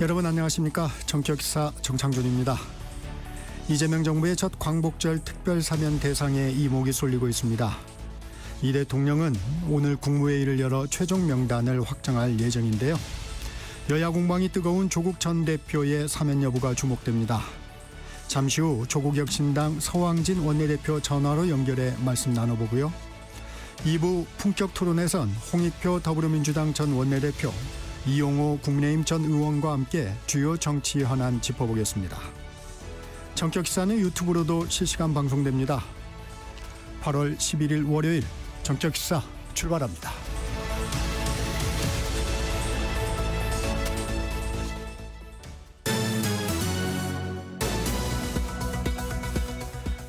여러분 안녕하십니까? 정치역사 정창준입니다. 이재명 정부의 첫 광복절 특별사면 대상에 이목이 쏠리고 있습니다. 이 대통령은 오늘 국무회의를 열어 최종 명단을 확정할 예정인데요. 여야 공방이 뜨거운 조국 전 대표의 사면 여부가 주목됩니다. 잠시 후 조국 혁신당 서왕진 원내대표 전화로 연결해 말씀 나눠보고요. 2부 품격 토론에선 홍익표 더불어민주당 전 원내대표, 이용호 국민의힘 전 의원과 함께 주요 정치 현안 짚어보겠습니다. 정치역사는 유튜브로도 실시간 방송됩니다. 8월 11일 월요일 정치역사 출발합니다.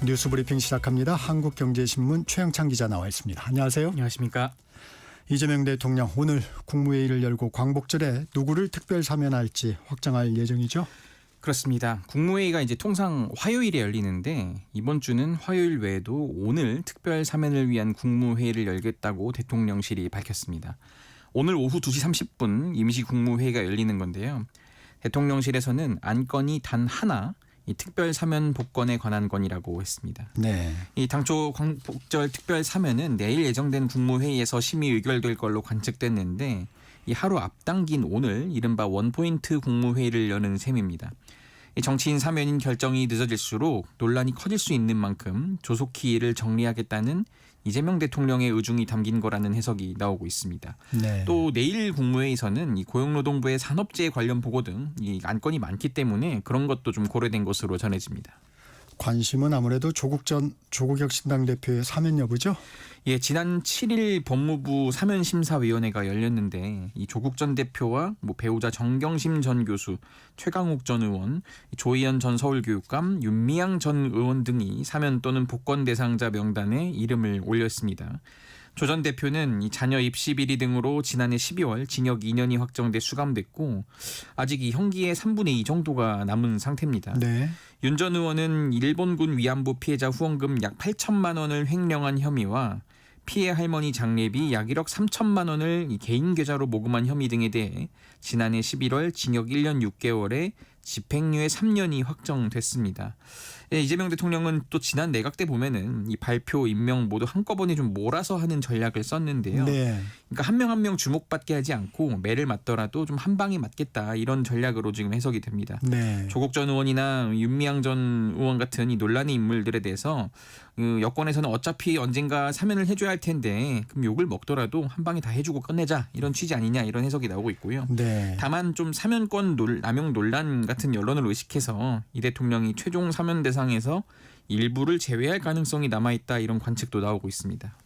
뉴스브리핑 시작합니다. 한국경제신문 최영찬 기자 나와 있습니다. 안녕하세요. 안녕하십니까. 이재명 대통령 오늘 국무회의를 열고 광복절에 누구를 특별 사면할지 확정할 예정이죠? 그렇습니다. 국무회의가 이제 통상 화요일에 열리는데 이번 주는 화요일 외에도 오늘 특별 사면을 위한 국무회의를 열겠다고 대통령실이 밝혔습니다. 오늘 오후 2시 30분 임시 국무회의가 열리는 건데요. 대통령실에서는 안건이 단 하나, 이 특별 사면 복권에 관한 건이라고 했습니다. 네. 이 당초 광복절 특별 사면은 내일 예정된 국무회의에서 심의 의결될 걸로 관측됐는데 이 하루 앞당긴 오늘 이른바 원포인트 국무회의를 여는 셈입니다. 이 정치인 사면인 결정이 늦어질수록 논란이 커질 수 있는 만큼 조속히 이를 정리하겠다는 이재명 대통령의 의중이 담긴 거라는 해석이 나오고 있습니다. 네. 또 내일 국무회의에서는 이 고용노동부의 산업재해 관련 보고 등 이 안건이 많기 때문에 그런 것도 좀 고려된 것으로 전해집니다. 관심은 아무래도 조국 혁신당 대표의 사면 여부죠? 예, 지난 7일 법무부 사면심사위원회가 열렸는데 이 조국 전 대표와 배우자 정경심 전 교수, 최강욱 전 의원, 조희연 전 서울교육감, 윤미향 전 의원 등이 사면 또는 복권 대상자 명단에 이름을 올렸습니다. 조 전 대표는 이 자녀 입시 비리 등으로 지난해 12월 징역 2년이 확정돼 수감됐고 아직 이 형기의 3분의 2 정도가 남은 상태입니다. 네. 윤 전 의원은 일본군 위안부 피해자 후원금 약 8천만 원을 횡령한 혐의와 피해 할머니 장례비 약 1억 3천만 원을 개인 계좌로 모금한 혐의 등에 대해 지난해 11월 징역 1년 6개월에 집행유예 3년이 확정됐습니다. 예, 이재명 대통령은 또 지난 내각 때 보면은 이 발표, 임명 모두 한꺼번에 좀 몰아서 하는 전략을 썼는데요. 네. 그러니까 한 명 한 명 주목받게 하지 않고 매를 맞더라도 좀 한 방에 맞겠다 이런 전략으로 지금 해석이 됩니다. 네. 조국 전 의원이나 윤미향 전 의원 같은 이 논란의 인물들에 대해서 여권에서는 어차피 언젠가 사면을 해줘야 할 텐데 그럼 욕을 먹더라도 한 방에 다 해주고 끝내자 이런 취지 아니냐 이런 해석이 나오고 있고요. 네. 다만 좀 사면권 남용 논란 같은 여론을 의식해서 이 대통령이 최종 사면 대상에서 일부를 제외할 가능성이 남아있다 이런 관측도 나오고 있습니다.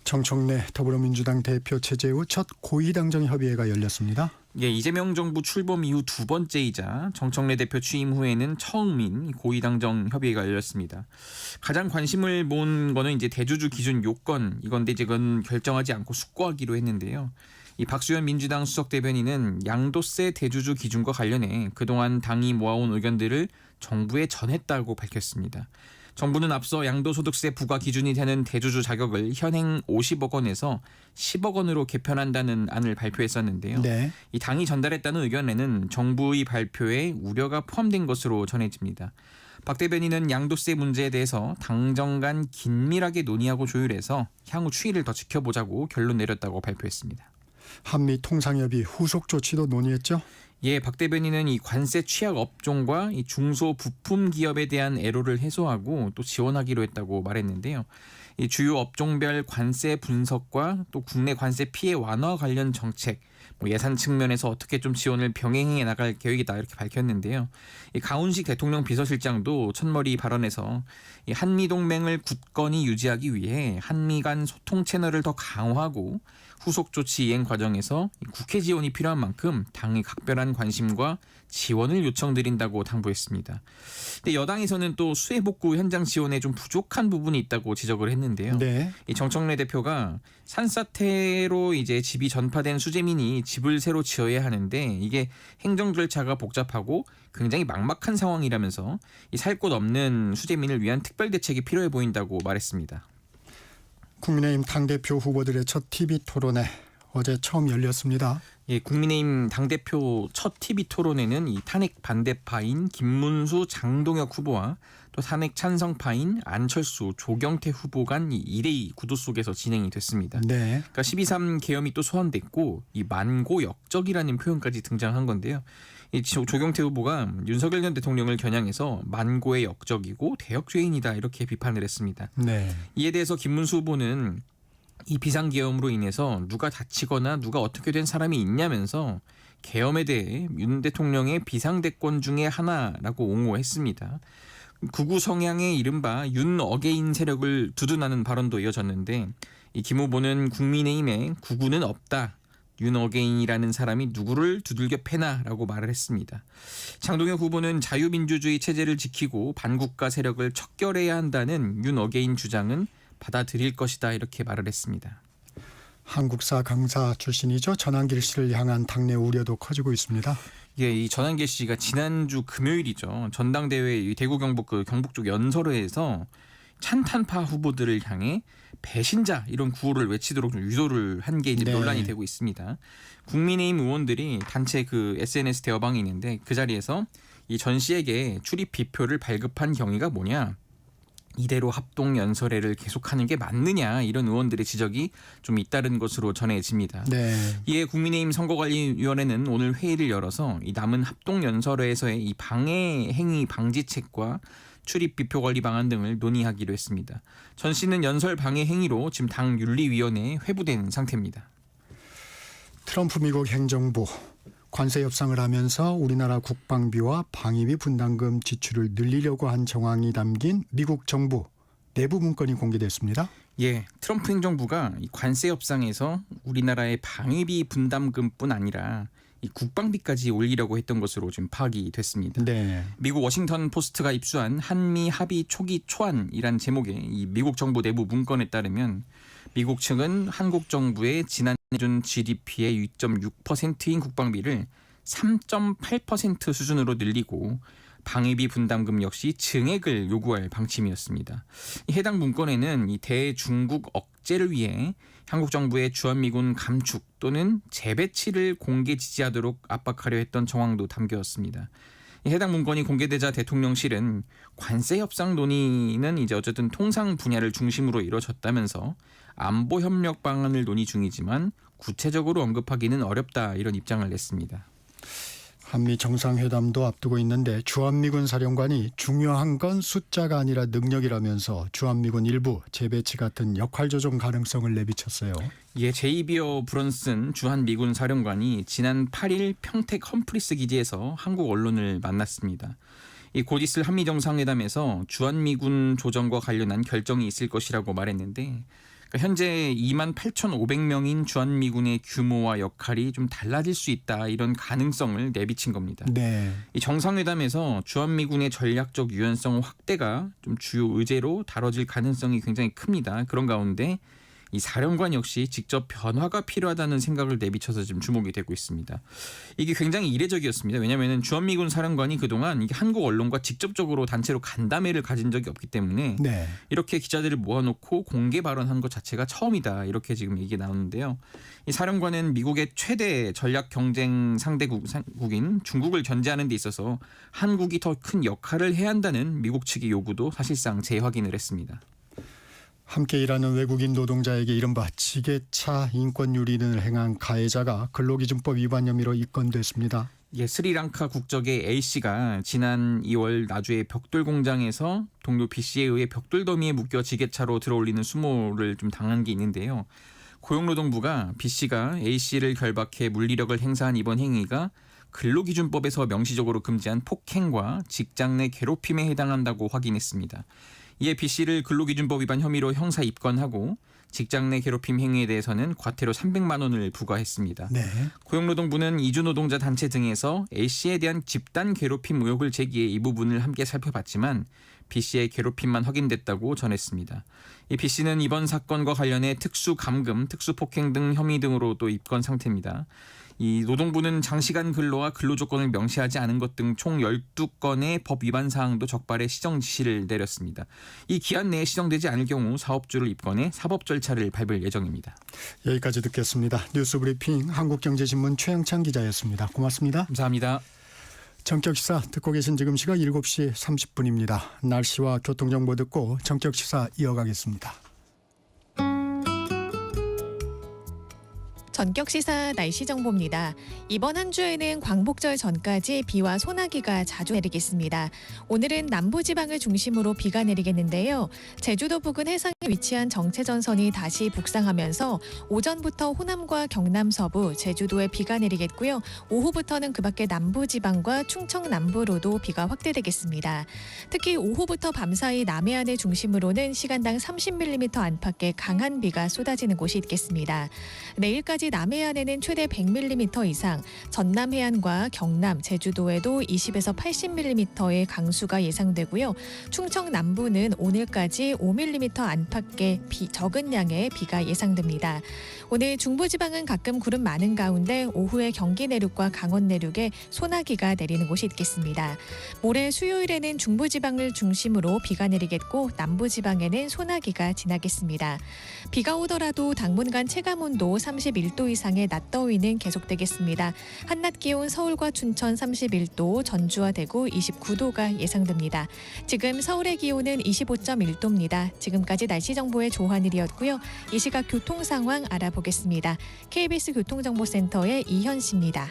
정청래 더불어민주당 대표 체제 후 첫 고위당정 협의회가 열렸습니다. 예, 이재명 정부 출범 이후 두 번째이자 정청래 대표 취임 후에는 처음인 고위당정 협의회가 열렸습니다. 가장 관심을 모은 거는 이제 대주주 기준 요건 이건데 이건 결정하지 않고 숙고하기로 했는데요. 이 박수현 민주당 수석 대변인은 양도세 대주주 기준과 관련해 그동안 당이 모아온 의견들을 정부에 전했다고 밝혔습니다. 정부는 앞서 양도소득세 부과 기준이 되는 대주주 자격을 현행 50억 원에서 10억 원으로 개편한다는 안을 발표했었는데요. 네. 이 당이 전달했다는 의견에는 정부의 발표에 우려가 포함된 것으로 전해집니다. 박 대변인은 양도세 문제에 대해서 당정 간 긴밀하게 논의하고 조율해서 향후 추이를 더 지켜보자고 결론 내렸다고 발표했습니다. 한미 통상협의 후속 조치도 논의했죠? 예, 박 대변인은 이 관세 취약 업종과 이 중소 부품 기업에 대한 애로를 해소하고 또 지원하기로 했다고 말했는데요. 이 주요 업종별 관세 분석과 또 국내 관세 피해 완화 관련 정책, 예산 측면에서 어떻게 좀 지원을 병행해 나갈 계획이다 이렇게 밝혔는데요. 이 강훈식 대통령 비서실장도 첫머리 발언에서 이 한미 동맹을 굳건히 유지하기 위해 한미 간 소통 채널을 더 강화하고 후속 조치 이행 과정에서 국회 지원이 필요한 만큼 당의 각별한 관심과 지원을 요청드린다고 당부했습니다. 근데 여당에서는 또 수해복구 현장 지원에 좀 부족한 부분이 있다고 지적을 했는데요. 네. 이 정청래 대표가 산사태로 이제 집이 전파된 수재민이 집을 새로 지어야 하는데 이게 행정 절차가 복잡하고 굉장히 막막한 상황이라면서 이 살 곳 없는 수재민을 위한 특별 대책이 필요해 보인다고 말했습니다. 국민의힘 당대표 후보들의 첫 TV 토론회 어제 처음 열렸습니다. 예, 국민의힘 당대표 첫 TV 토론회는 이 탄핵 반대파인 김문수, 장동혁 후보와 또 탄핵 찬성파인 안철수, 조경태 후보 간 2대2 구도 속에서 진행이 됐습니다. 네. 그러니까 12.3 계엄이 또 소환됐고 이 만고 역적이라는 표현까지 등장한 건데요. 이 조경태 후보가 윤석열 전 대통령을 겨냥해서 만고의 역적이고 대역죄인이다 이렇게 비판을 했습니다. 네. 이에 대해서 김문수 후보는 이 비상계엄으로 인해서 누가 다치거나 누가 어떻게 된 사람이 있냐면서 계엄에 대해 윤 대통령의 비상대권 중에 하나라고 옹호했습니다. 극우 성향의 이른바 윤 어게인 세력을 두둔하는 발언도 이어졌는데 이 김 후보는 국민의힘에 극우는 없다. 윤 어게인이라는 사람이 누구를 두들겨 패나라고 말을 했습니다. 장동혁 후보는 자유민주주의 체제를 지키고 반국가 세력을 척결해야 한다는 윤 어게인 주장은 받아들일 것이다 이렇게 말을 했습니다. 한국사 강사 출신이죠. 전한길 씨를 향한 당내 우려도 커지고 있습니다. 예, 이 전한길 씨가 지난주 금요일이죠. 전당대회 이 대구 경북 경북 쪽 연설회에서 찬탄파 후보들을 향해 배신자 이런 구호를 외치도록 좀 유도를 한 게 이제 네. 논란이 되고 있습니다. 국민의힘 의원들이 단체 SNS 대화방이 있는데 그 자리에서 이 전 씨에게 출입 비표를 발급한 경위가 뭐냐? 이대로 합동 연설회를 계속하는 게 맞느냐 이런 의원들의 지적이 좀 잇따른 것으로 전해집니다. 네. 이에 국민의힘 선거관리위원회는 오늘 회의를 열어서 이 남은 합동 연설회에서의 이 방해 행위 방지책과 출입 비표 관리 방안 등을 논의하기로 했습니다. 전 씨는 연설 방해 행위로 지금 당 윤리위원회에 회부된 상태입니다. 트럼프 미국 행정부 관세 협상을 하면서 우리나라 국방비와 방위비 분담금 지출을 늘리려고 한 정황이 담긴 미국 정부 내부 문건이 공개됐습니다. 예, 트럼프 행정부가 이 관세 협상에서 우리나라의 방위비 분담금뿐 아니라 이 국방비까지 올리려고 했던 것으로 지금 파악이 됐습니다. 네. 미국 워싱턴 포스트가 입수한 한미 합의 초기 초안이란 제목의 이 미국 정부 내부 문건에 따르면 미국 측은 한국 정부의 지난해 준 GDP의 2.6%인 국방비를 3.8% 수준으로 늘리고 방위비 분담금 역시 증액을 요구할 방침이었습니다. 해당 문건에는 이 대중국 억제를 위해 한국 정부의 주한미군 감축 또는 재배치를 공개 지지하도록 압박하려 했던 정황도 담겨있습니다. 해당 문건이 공개되자 대통령실은 관세 협상 논의는 이제 어쨌든 통상 분야를 중심으로 이루어졌다면서 안보 협력 방안을 논의 중이지만 구체적으로 언급하기는 어렵다 이런 입장을 냈습니다. 한미 정상회담도 앞두고 있는데 주한미군 사령관이 중요한 건 숫자가 아니라 능력이라면서 주한미군 일부 재배치 같은 역할 조정 가능성을 내비쳤어요. 예, 제이비어 브런슨 주한미군 사령관이 지난 8일 평택 험프리스 기지에서 한국 언론을 만났습니다. 이 곧 있을 한미 정상회담에서 주한미군 조정과 관련한 결정이 있을 것이라고 말했는데 현재 28,500명인 주한미군의 규모와 역할이 좀 달라질 수 있다 이런 가능성을 내비친 겁니다. 네. 이 정상회담에서 주한미군의 전략적 유연성 확대가 좀 주요 의제로 다뤄질 가능성이 굉장히 큽니다. 그런 가운데 이 사령관 역시 직접 변화가 필요하다는 생각을 내비쳐서 지금 주목이 되고 있습니다. 이게 굉장히 이례적이었습니다. 왜냐하면 주한미군 사령관이 그동안 이게 한국 언론과 직접적으로 단체로 간담회를 가진 적이 없기 때문에 네. 이렇게 기자들을 모아놓고 공개 발언한 것 자체가 처음이다. 이렇게 지금 얘기 나오는데요. 이 사령관은 미국의 최대 전략 경쟁 상대국인 중국을 견제하는 데 있어서 한국이 더 큰 역할을 해야 한다는 미국 측의 요구도 사실상 재확인을 했습니다. 함께 일하는 외국인 노동자에게 이른바 지게차 인권 유린을 행한 가해자가 근로기준법 위반 혐의로 입건됐습니다. 예, 스리랑카 국적의 A씨가 지난 2월 나주의 벽돌 공장에서 동료 B씨에 의해 벽돌 더미에 묶여 지게차로 들어올리는 수모를 좀 당한 게 있는데요. 고용노동부가 B씨가 A씨를 결박해 물리력을 행사한 이번 행위가 근로기준법에서 명시적으로 금지한 폭행과 직장 내 괴롭힘에 해당한다고 확인했습니다. 이에 B씨를 근로기준법 위반 혐의로 형사 입건하고 직장 내 괴롭힘 행위에 대해서는 과태료 300만 원을 부과했습니다. 네. 고용노동부는 이주노동자 단체 등에서 A씨에 대한 집단 괴롭힘 의혹을 제기해 이 부분을 함께 살펴봤지만 B 씨의 괴롭힘만 확인됐다고 전했습니다. 이 B 씨는 이번 사건과 관련해 특수감금, 특수폭행 등 혐의 등으로 또 입건 상태입니다. 이 노동부는 장시간 근로와 근로조건을 명시하지 않은 것 등 총 12건의 법 위반 사항도 적발해 시정 지시를 내렸습니다. 이 기한 내에 시정되지 않을 경우 사업주를 입건해 사법 절차를 밟을 예정입니다. 여기까지 듣겠습니다. 뉴스브리핑 한국경제신문 최영찬 기자였습니다. 고맙습니다. 감사합니다. 전격시사 듣고 계신 지금 시각 7시 30분입니다. 날씨와 교통정보 듣고 전격시사 이어가겠습니다. 전격시사 날씨 정보입니다. 이번 한 주에는 광복절 전까지 비와 소나기가 자주 내리겠습니다. 오늘은 남부지방을 중심으로 비가 내리겠는데요. 제주도 부근 해상에 위치한 정체전선이 다시 북상하면서 오전부터 호남과 경남 서부, 제주도에 비가 내리겠고요. 오후부터는 그 밖에 남부지방과 충청 남부로도 비가 확대되겠습니다. 특히 오후부터 밤사이 남해안을 중심으로는 시간당 30mm 안팎의 강한 비가 쏟아지는 곳이 있겠습니다. 내일까지 남해안에는 최대 100mm 이상, 전남 해안과 경남, 제주도에도 20에서 80mm의 강수가 예상되고요. 충청 남부는 오늘까지 5mm 안팎의 적은 양의 비가 예상됩니다. 오늘 중부지방은 가끔 구름 많은 가운데 오후에 경기 내륙과 강원 내륙에 소나기가 내리는 곳이 있겠습니다. 모레 수요일에는 중부지방을 중심으로 비가 내리겠고 남부지방에는 소나기가 지나겠습니다. 비가 오더라도 당분간 체감온도 31도 이상의 낮더위는 계속되겠습니다. 한낮 기온 서울과 춘천 31도, 전주와 대구 29도가 예상됩니다. 지금 서울의 기온은 25.1도입니다. 지금까지 날씨 정보의 조한일이었고요. 이 시각 교통 상황 알아보겠습니다. KBS 교통정보센터의 이현 씨입니다.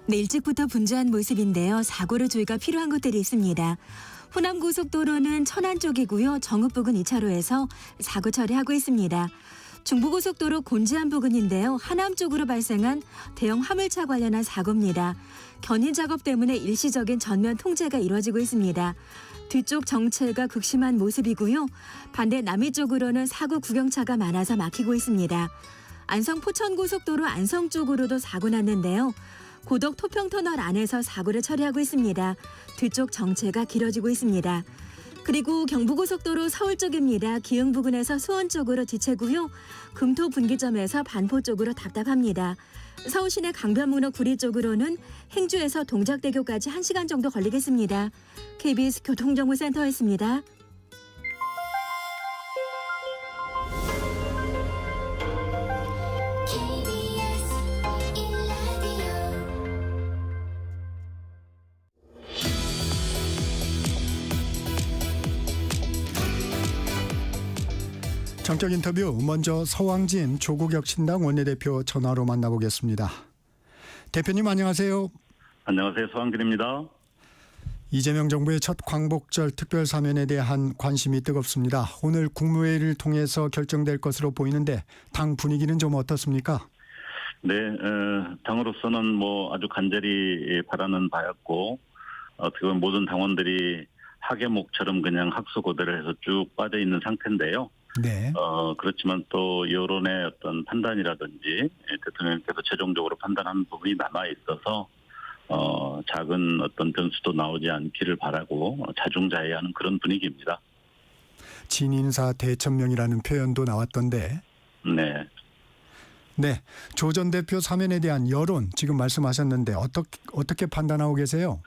네, 일찍부터 분주한 모습인데요. 사고를 주의가 필요한 곳들이 있습니다. 호남고속도로는 천안 쪽이고요. 정읍 부근 2차로에서 사고 처리하고 있습니다. 중부고속도로 곤지암 부근인데요. 하남 쪽으로 발생한 대형 화물차 관련한 사고입니다. 견인 작업 때문에 일시적인 전면 통제가 이루어지고 있습니다. 뒤쪽 정체가 극심한 모습이고요. 반대 남이 쪽으로는 사고 구경차가 많아서 막히고 있습니다. 안성 포천고속도로 안성 쪽으로도 사고 났는데요. 고덕 토평터널 안에서 사고를 처리하고 있습니다. 뒤쪽 정체가 길어지고 있습니다. 그리고 경부고속도로 서울 쪽입니다. 기흥 부근에서 수원 쪽으로 지체고요. 금토 분기점에서 반포 쪽으로 답답합니다. 서울 시내 강변북로 구리 쪽으로는 행주에서 동작대교까지 1시간 정도 걸리겠습니다. KBS 교통정보센터였습니다. 정적 인터뷰 먼저 서왕진 조국혁신당 원내대표 전화로 만나보겠습니다. 대표님 안녕하세요. 안녕하세요. 서왕진입니다. 이재명 정부의 첫 광복절 특별 사면에 대한 관심이 뜨겁습니다. 오늘 국무회의를 통해서 결정될 것으로 보이는데 당 분위기는 좀 어떻습니까? 네, 당으로서는 아주 간절히 바라는 바였고 어떻게 보면 모든 당원들이 하계목처럼 그냥 학수고대를 해서 쭉 빠져 있는 상태인데요. 네. 그렇지만 또 여론의 어떤 판단이라든지 대통령께서 최종적으로 판단한 부분이 남아 있어서 작은 어떤 변수도 나오지 않기를 바라고 자중자애하는 그런 분위기입니다. 진인사 대천명이라는 표현도 나왔던데. 네. 네. 조 전 대표 사면에 대한 여론 지금 말씀하셨는데 어떻게 판단하고 계세요?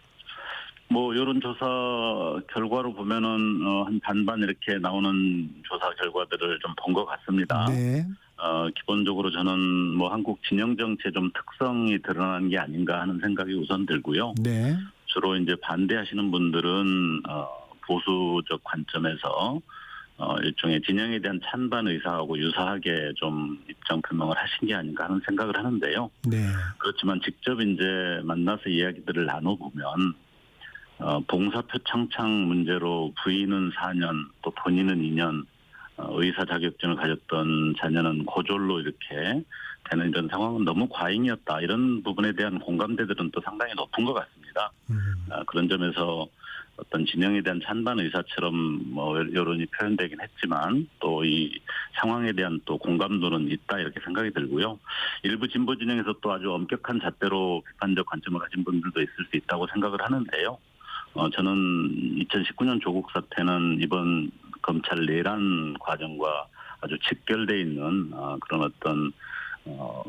여론조사 결과로 보면은 한 반반 이렇게 나오는 조사 결과들을 좀 본 것 같습니다. 네. 기본적으로 저는 한국 진영 정치의 좀 특성이 드러난 게 아닌가 하는 생각이 우선 들고요. 네. 주로 이제 반대하시는 분들은 보수적 관점에서 일종의 진영에 대한 찬반 의사하고 유사하게 좀 입장 표명을 하신 게 아닌가 하는 생각을 하는데요. 네. 그렇지만 직접 이제 만나서 이야기들을 나눠보면 봉사표 창창 문제로 부인은 4년, 또 본인은 2년, 의사 자격증을 가졌던 자녀는 고졸로 이렇게 되는 이런 상황은 너무 과잉이었다. 이런 부분에 대한 공감대들은 또 상당히 높은 것 같습니다. 그런 점에서 어떤 진영에 대한 찬반 의사처럼 여론이 표현되긴 했지만 또 이 상황에 대한 또 공감도는 있다 이렇게 생각이 들고요. 일부 진보 진영에서 또 아주 엄격한 잣대로 비판적 관점을 가진 분들도 있을 수 있다고 생각을 하는데요. 저는 2019년 조국 사태는 이번 검찰 내란 과정과 아주 직결돼 있는 그런 어떤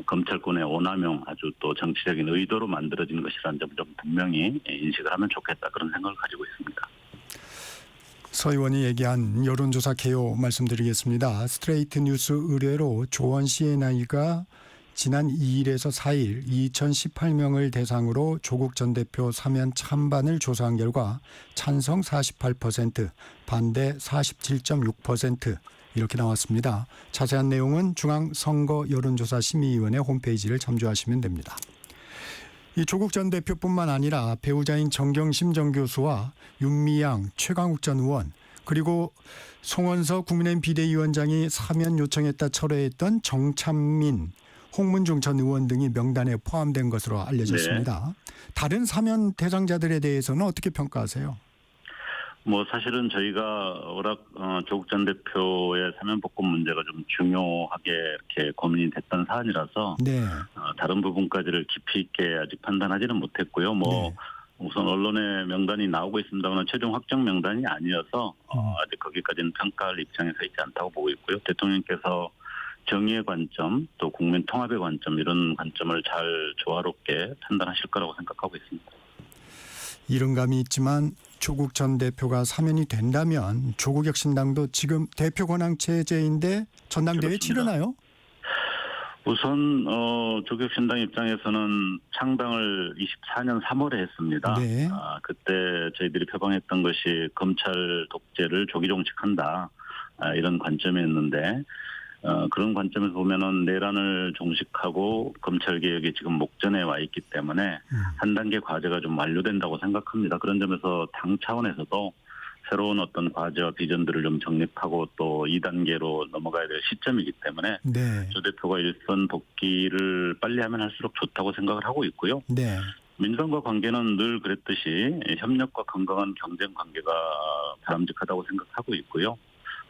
검찰권의 오남용, 아주 또 정치적인 의도로 만들어진 것이라는 점을 좀 분명히 인식을 하면 좋겠다, 그런 생각을 가지고 있습니다. 서 의원이 얘기한 여론조사 개요 말씀드리겠습니다. 스트레이트 뉴스 의뢰로 조원 씨의 나이가 지난 2일에서 4일 2018명을 대상으로 조국 전 대표 사면 찬반을 조사한 결과 찬성 48%, 반대 47.6% 이렇게 나왔습니다. 자세한 내용은 중앙선거 여론조사 심의위원회 홈페이지를 참조하시면 됩니다. 이 조국 전 대표뿐만 아니라 배우자인 정경심 전 교수와 윤미향, 최강욱 전 의원, 그리고 송원석 국민의힘 비대위원장이 사면 요청했다 철회했던 정찬민, 홍문종 전 의원 등이 명단에 포함된 것으로 알려졌습니다. 다른 사면 대상자들에 대해서는 어떻게 평가하세요? 사실은 저희가 워낙 조국 전 대표의 사면 복권 문제가 좀 중요하게 이렇게 고민이 됐던 사안이라서 네. 다른 부분까지를 깊이 있게 아직 판단하지는 못했고요. 네. 우선 언론의 명단이 나오고 있습니다만 최종 확정 명단이 아니어서 아직 거기까지는 평가할 입장에 서 있지 않다고 보고 있고요. 대통령께서 정의의 관점, 또 국민 통합의 관점, 이런 관점을 잘 조화롭게 판단하실 거라고 생각하고 있습니다. 이른감이 있지만 조국 전 대표가 사면이 된다면 조국혁신당도 지금 대표 권한 체제인데 전당대회 그렇습니다. 치르나요? 우선 조국혁신당 입장에서는 창당을 24년 3월에 했습니다. 네. 그때 저희들이 표방했던 것이 검찰 독재를 조기 종식한다, 이런 관점이었는데 그런 관점에서 보면은 내란을 종식하고 검찰 개혁이 지금 목전에 와 있기 때문에 한 단계 과제가 좀 완료된다고 생각합니다. 그런 점에서 당 차원에서도 새로운 어떤 과제와 비전들을 좀 정립하고 또 2단계로 넘어가야 될 시점이기 때문에 네. 조 대표가 일선 복귀를 빨리 하면 할수록 좋다고 생각을 하고 있고요. 네. 민주당과 관계는 늘 그랬듯이 협력과 건강한 경쟁 관계가 바람직하다고 생각하고 있고요.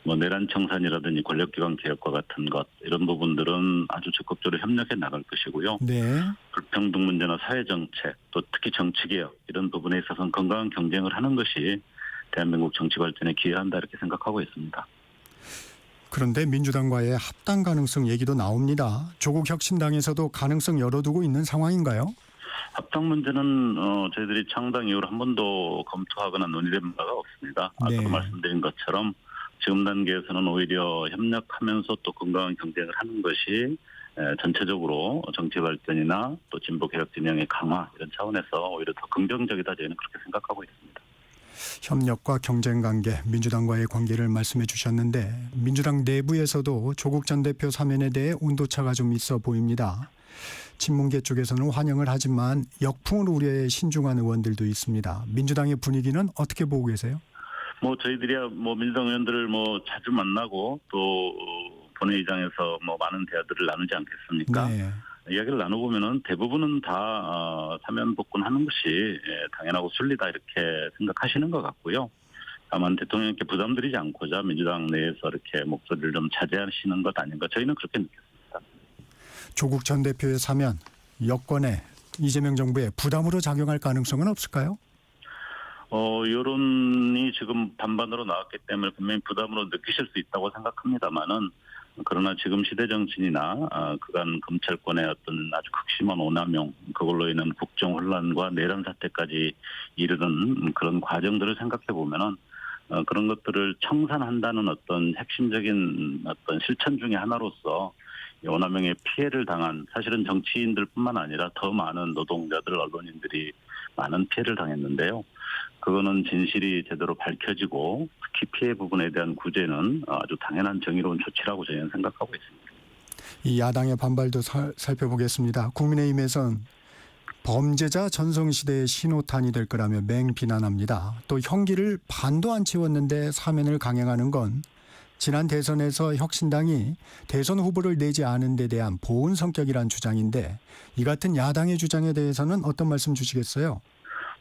내란 청산이라든지 권력기관 개혁과 같은 것, 이런 부분들은 아주 적극적으로 협력해 나갈 것이고요. 네. 불평등 문제나 사회정책, 또 특히 정치개혁, 이런 부분에 있어서는 건강한 경쟁을 하는 것이 대한민국 정치 발전에 기여한다, 이렇게 생각하고 있습니다. 그런데 민주당과의 합당 가능성 얘기도 나옵니다. 조국 혁신당에서도 가능성 열어두고 있는 상황인가요? 합당 문제는 저희들이 창당 이후로 한 번도 검토하거나 논의된 바가 없습니다. 네. 아까도 말씀드린 것처럼 지금 단계에서는 오히려 협력하면서 또 건강한 경쟁을 하는 것이 전체적으로 정치 발전이나 또 진보 개혁 진영의 강화, 이런 차원에서 오히려 더 긍정적이다, 저희는 그렇게 생각하고 있습니다. 협력과 경쟁 관계, 민주당과의 관계를 말씀해 주셨는데 민주당 내부에서도 조국 전 대표 사면에 대해 온도차가 좀 있어 보입니다. 친문계 쪽에서는 환영을 하지만 역풍을 우려해 신중한 의원들도 있습니다. 민주당의 분위기는 어떻게 보고 계세요? 저희들이야 민주당 의원들을 자주 만나고 또 본회의장에서 많은 대화들을 나누지 않겠습니까? 네. 이야기를 나눠보면은 대부분은 다 사면 복권하는 것이 당연하고 순리다, 이렇게 생각하시는 것 같고요. 다만 대통령께 부담드리지 않고자 민주당 내에서 이렇게 목소리를 좀 자제하시는 것 아닌가, 저희는 그렇게 느꼈습니다. 조국 전 대표의 사면, 여권에 이재명 정부에 부담으로 작용할 가능성은 없을까요? 여론이 지금 반반으로 나왔기 때문에 분명히 부담으로 느끼실 수 있다고 생각합니다만은, 그러나 지금 시대 정치나 그간 검찰권의 어떤 아주 극심한 오남용, 그걸로 인한 국정 혼란과 내란 사태까지 이르는 그런 과정들을 생각해 보면은 그런 것들을 청산한다는 어떤 핵심적인 어떤 실천 중의 하나로서 오남용의 피해를 당한, 사실은 정치인들뿐만 아니라 더 많은 노동자들, 언론인들이 많은 피해를 당했는데요. 그거는 진실이 제대로 밝혀지고 특히 피해 부분에 대한 구제는 아주 당연한 정의로운 조치라고 저희는 생각하고 있습니다. 이 야당의 반발도 살펴보겠습니다. 국민의힘에선 범죄자 전성시대의 신호탄이 될 거라며 맹비난합니다. 또 형기를 반도 안 채웠는데 사면을 강행하는 건 지난 대선에서 혁신당이 대선 후보를 내지 않은 데 대한 보훈 성격이란 주장인데, 이 같은 야당의 주장에 대해서는 어떤 말씀 주시겠어요?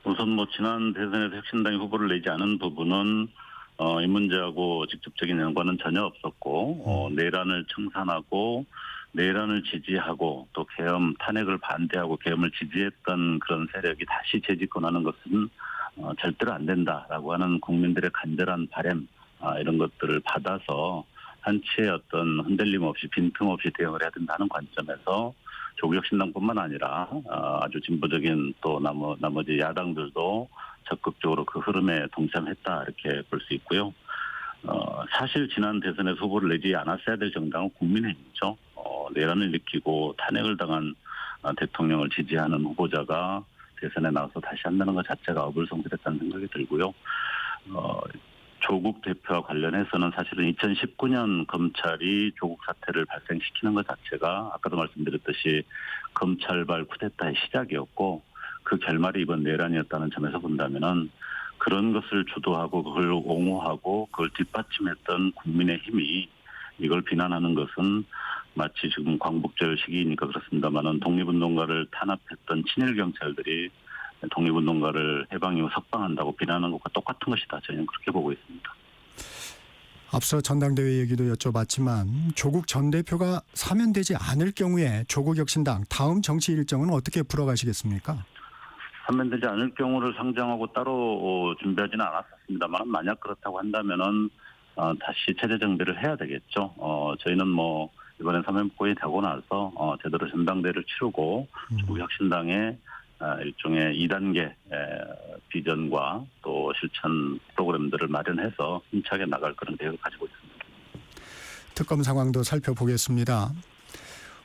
우선 지난 대선에서 혁신당이 후보를 내지 않은 부분은 이 문제하고 직접적인 연관은 전혀 없었고 내란을 청산하고 내란을 지지하고 또 계엄 탄핵을 반대하고 계엄을 지지했던 그런 세력이 다시 재집권하는 것은 절대로 안 된다라고 하는 국민들의 간절한 바람 이런 것들을 받아서 한치의 어떤 흔들림 없이 빈틈없이 대응을 해야 된다는 관점에서 조국혁신당뿐만 아니라 아주 진보적인 또 나머지 야당들도 적극적으로 그 흐름에 동참했다 이렇게 볼 수 있고요. 사실 지난 대선에 후보를 내지 않았어야 될 정당은 국민의힘이죠. 내란을 일으키고 탄핵을 당한 대통령을 지지하는 후보자가 대선에 나와서 다시 한다는 것 자체가 어불성설했다는 생각이 들고요. 조국 대표와 관련해서는 사실은 2019년 검찰이 조국 사태를 발생시키는 것 자체가 아까도 말씀드렸듯이 검찰발 쿠데타의 시작이었고 그 결말이 이번 내란이었다는 점에서 본다면은 그런 것을 주도하고 그걸 옹호하고 그걸 뒷받침했던 국민의힘이 이걸 비난하는 것은 마치 지금 광복절 시기이니까 그렇습니다만은 독립운동가를 탄압했던 친일 경찰들이 독립운동가를 해방 이후 석방한다고 비난하는 것과 똑같은 것이다. 저는 그렇게 보고 있습니다. 앞서 전당대회 얘기도 여쭤봤지만 조국 전 대표가 사면되지 않을 경우에 조국혁신당 다음 정치 일정은 어떻게 풀어가시겠습니까? 사면되지 않을 경우를 상정하고 따로 준비하지는 않았습니다만 만약 그렇다고 한다면은 다시 체제 정비를 해야 되겠죠. 저희는 뭐 이번에 사면복권이 되고 나서 제대로 전당대회를 치르고 조국혁신당의 일종의 2단계 비전과 또 실천 프로그램들을 마련해서 힘차게 나갈 그런 계획을 가지고 있습니다. 특검 상황도 살펴보겠습니다.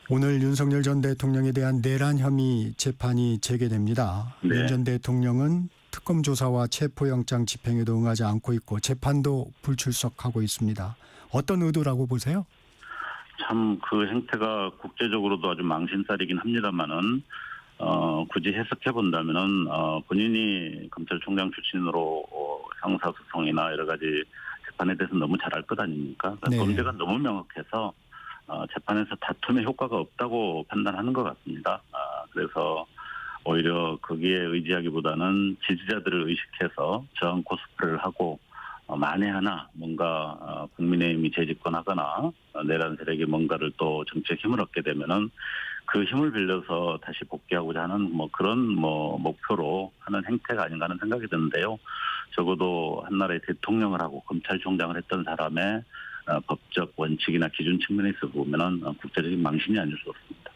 오늘 윤석열 전 대통령에 대한 내란 혐의 재판이 재개됩니다. 네. 윤 전 대통령은 특검 조사와 체포영장 집행에도 응하지 않고 있고 재판도 불출석하고 있습니다. 어떤 의도라고 보세요? 참 그 행태가 국제적으로도 아주 망신살이긴 합니다만은 굳이 해석해 본다면은 본인이 검찰총장 출신으로 형사소송이나 여러 가지 재판에 대해서 너무 잘 알 것 아닙니까? 네. 범죄가 너무 명확해서 재판에서 다툼의 효과가 없다고 판단하는 것 같습니다. 그래서 오히려 거기에 의지하기보다는 지지자들을 의식해서 저항 코스프레를 하고 만에 하나 뭔가 국민의힘이 재집권하거나 내란 세력이 뭔가를 또 정치적 힘을 얻게 되면은 그 힘을 빌려서 다시 복귀하고자 하는 그런 목표로 하는 행태가 아닌가 하는 생각이 드는데요. 적어도 한 나라의 대통령을 하고 검찰총장을 했던 사람의 법적 원칙이나 기준 측면에서 보면은 국제적인 망신이 아닐 수 없습니다.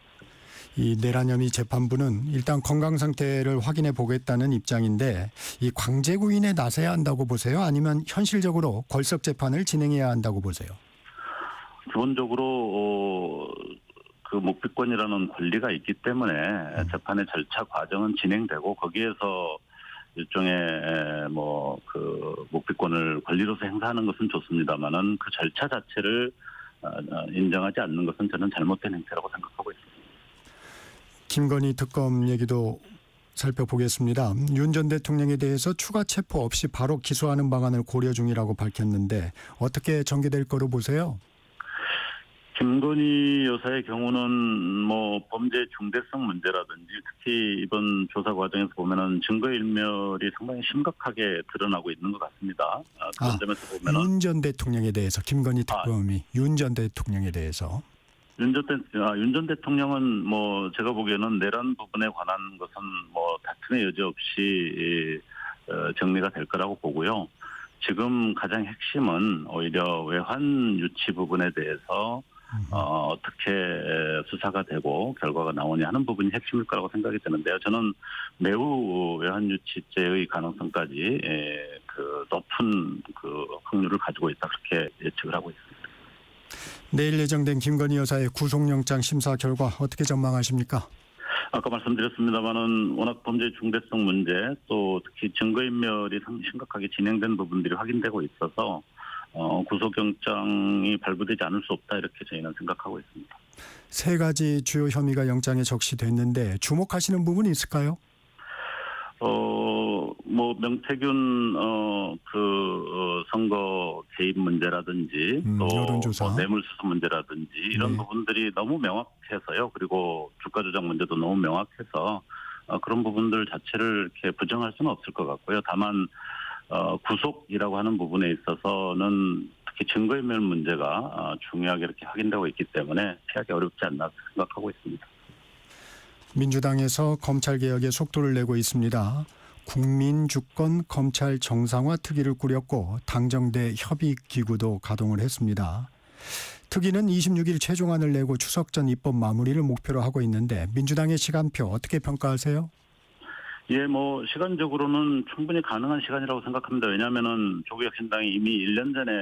이 내란 혐의 재판부는 일단 건강 상태를 확인해 보겠다는 입장인데 이 광재구인에 나서야 한다고 보세요? 아니면 현실적으로 걸석 재판을 진행해야 한다고 보세요? 기본적으로 그 묵비권이라는 권리가 있기 때문에 재판의 절차 과정은 진행되고 거기에서 일종의 그 묵비권을 권리로서 행사하는 것은 좋습니다만은 그 절차 자체를 인정하지 않는 것은 저는 잘못된 행태라고 생각하고 있습니다. 김건희 특검 얘기도 살펴보겠습니다. 윤 전 대통령에 대해서 추가 체포 없이 바로 기소하는 방안을 고려 중이라고 밝혔는데 어떻게 전개될 거로 보세요? 김건희 여사의 경우는 범죄 중대성 문제라든지 특히 이번 조사 과정에서 보면은 증거인멸이 상당히 심각하게 드러나고 있는 것 같습니다. 그런 점에서 보면은 윤 전 대통령에 대해서 김건희 특검이 윤 전 대통령에 대해서 윤 전 대통령은 제가 보기에는 내란 부분에 관한 것은 다툼의 여지 없이 정리가 될 거라고 보고요. 지금 가장 핵심은 오히려 외환 유치 부분에 대해서 어떻게 수사가 되고 결과가 나오냐 하는 부분이 핵심일 거라고 생각이 드는데요. 저는 매우 외환 유치죄의 가능성까지 그 높은 그 확률을 가지고 있다 그렇게 예측을 하고 있습니다. 내일 예정된 김건희 여사의 구속영장 심사 결과 어떻게 전망하십니까? 아까 말씀드렸습니다마는 워낙 범죄 중대성 문제 또 특히 증거인멸이 심각하게 진행된 부분들이 확인되고 있어서 구속영장이 발부되지 않을 수 없다 이렇게 저희는 생각하고 있습니다. 세 가지 주요 혐의가 영장에 적시됐는데 주목하시는 부분이 있을까요? 명태균 선거 개입 문제라든지 또 여론조사. 뇌물수수 문제라든지 이런 네. 부분들이 너무 명확해서요. 그리고 주가 조작 문제도 너무 명확해서 그런 부분들 자체를 이렇게 부정할 수는 없을 것 같고요. 다만 구속이라고 하는 부분에 있어서는 특히 증거인멸 문제가 중요하게 이렇게 확인되고 있기 때문에 피하기 어렵지 않나 생각하고 있습니다. 민주당에서 검찰개혁에 속도를 내고 있습니다. 국민주권 검찰 정상화 특위를 꾸렸고 당정대 협의기구도 가동을 했습니다. 특위는 26일 최종안을 내고 추석 전 입법 마무리를 목표로 하고 있는데 민주당의 시간표 어떻게 평가하세요? 예, 시간적으로는 충분히 가능한 시간이라고 생각합니다. 왜냐하면은 조국혁신당이 이미 1년 전에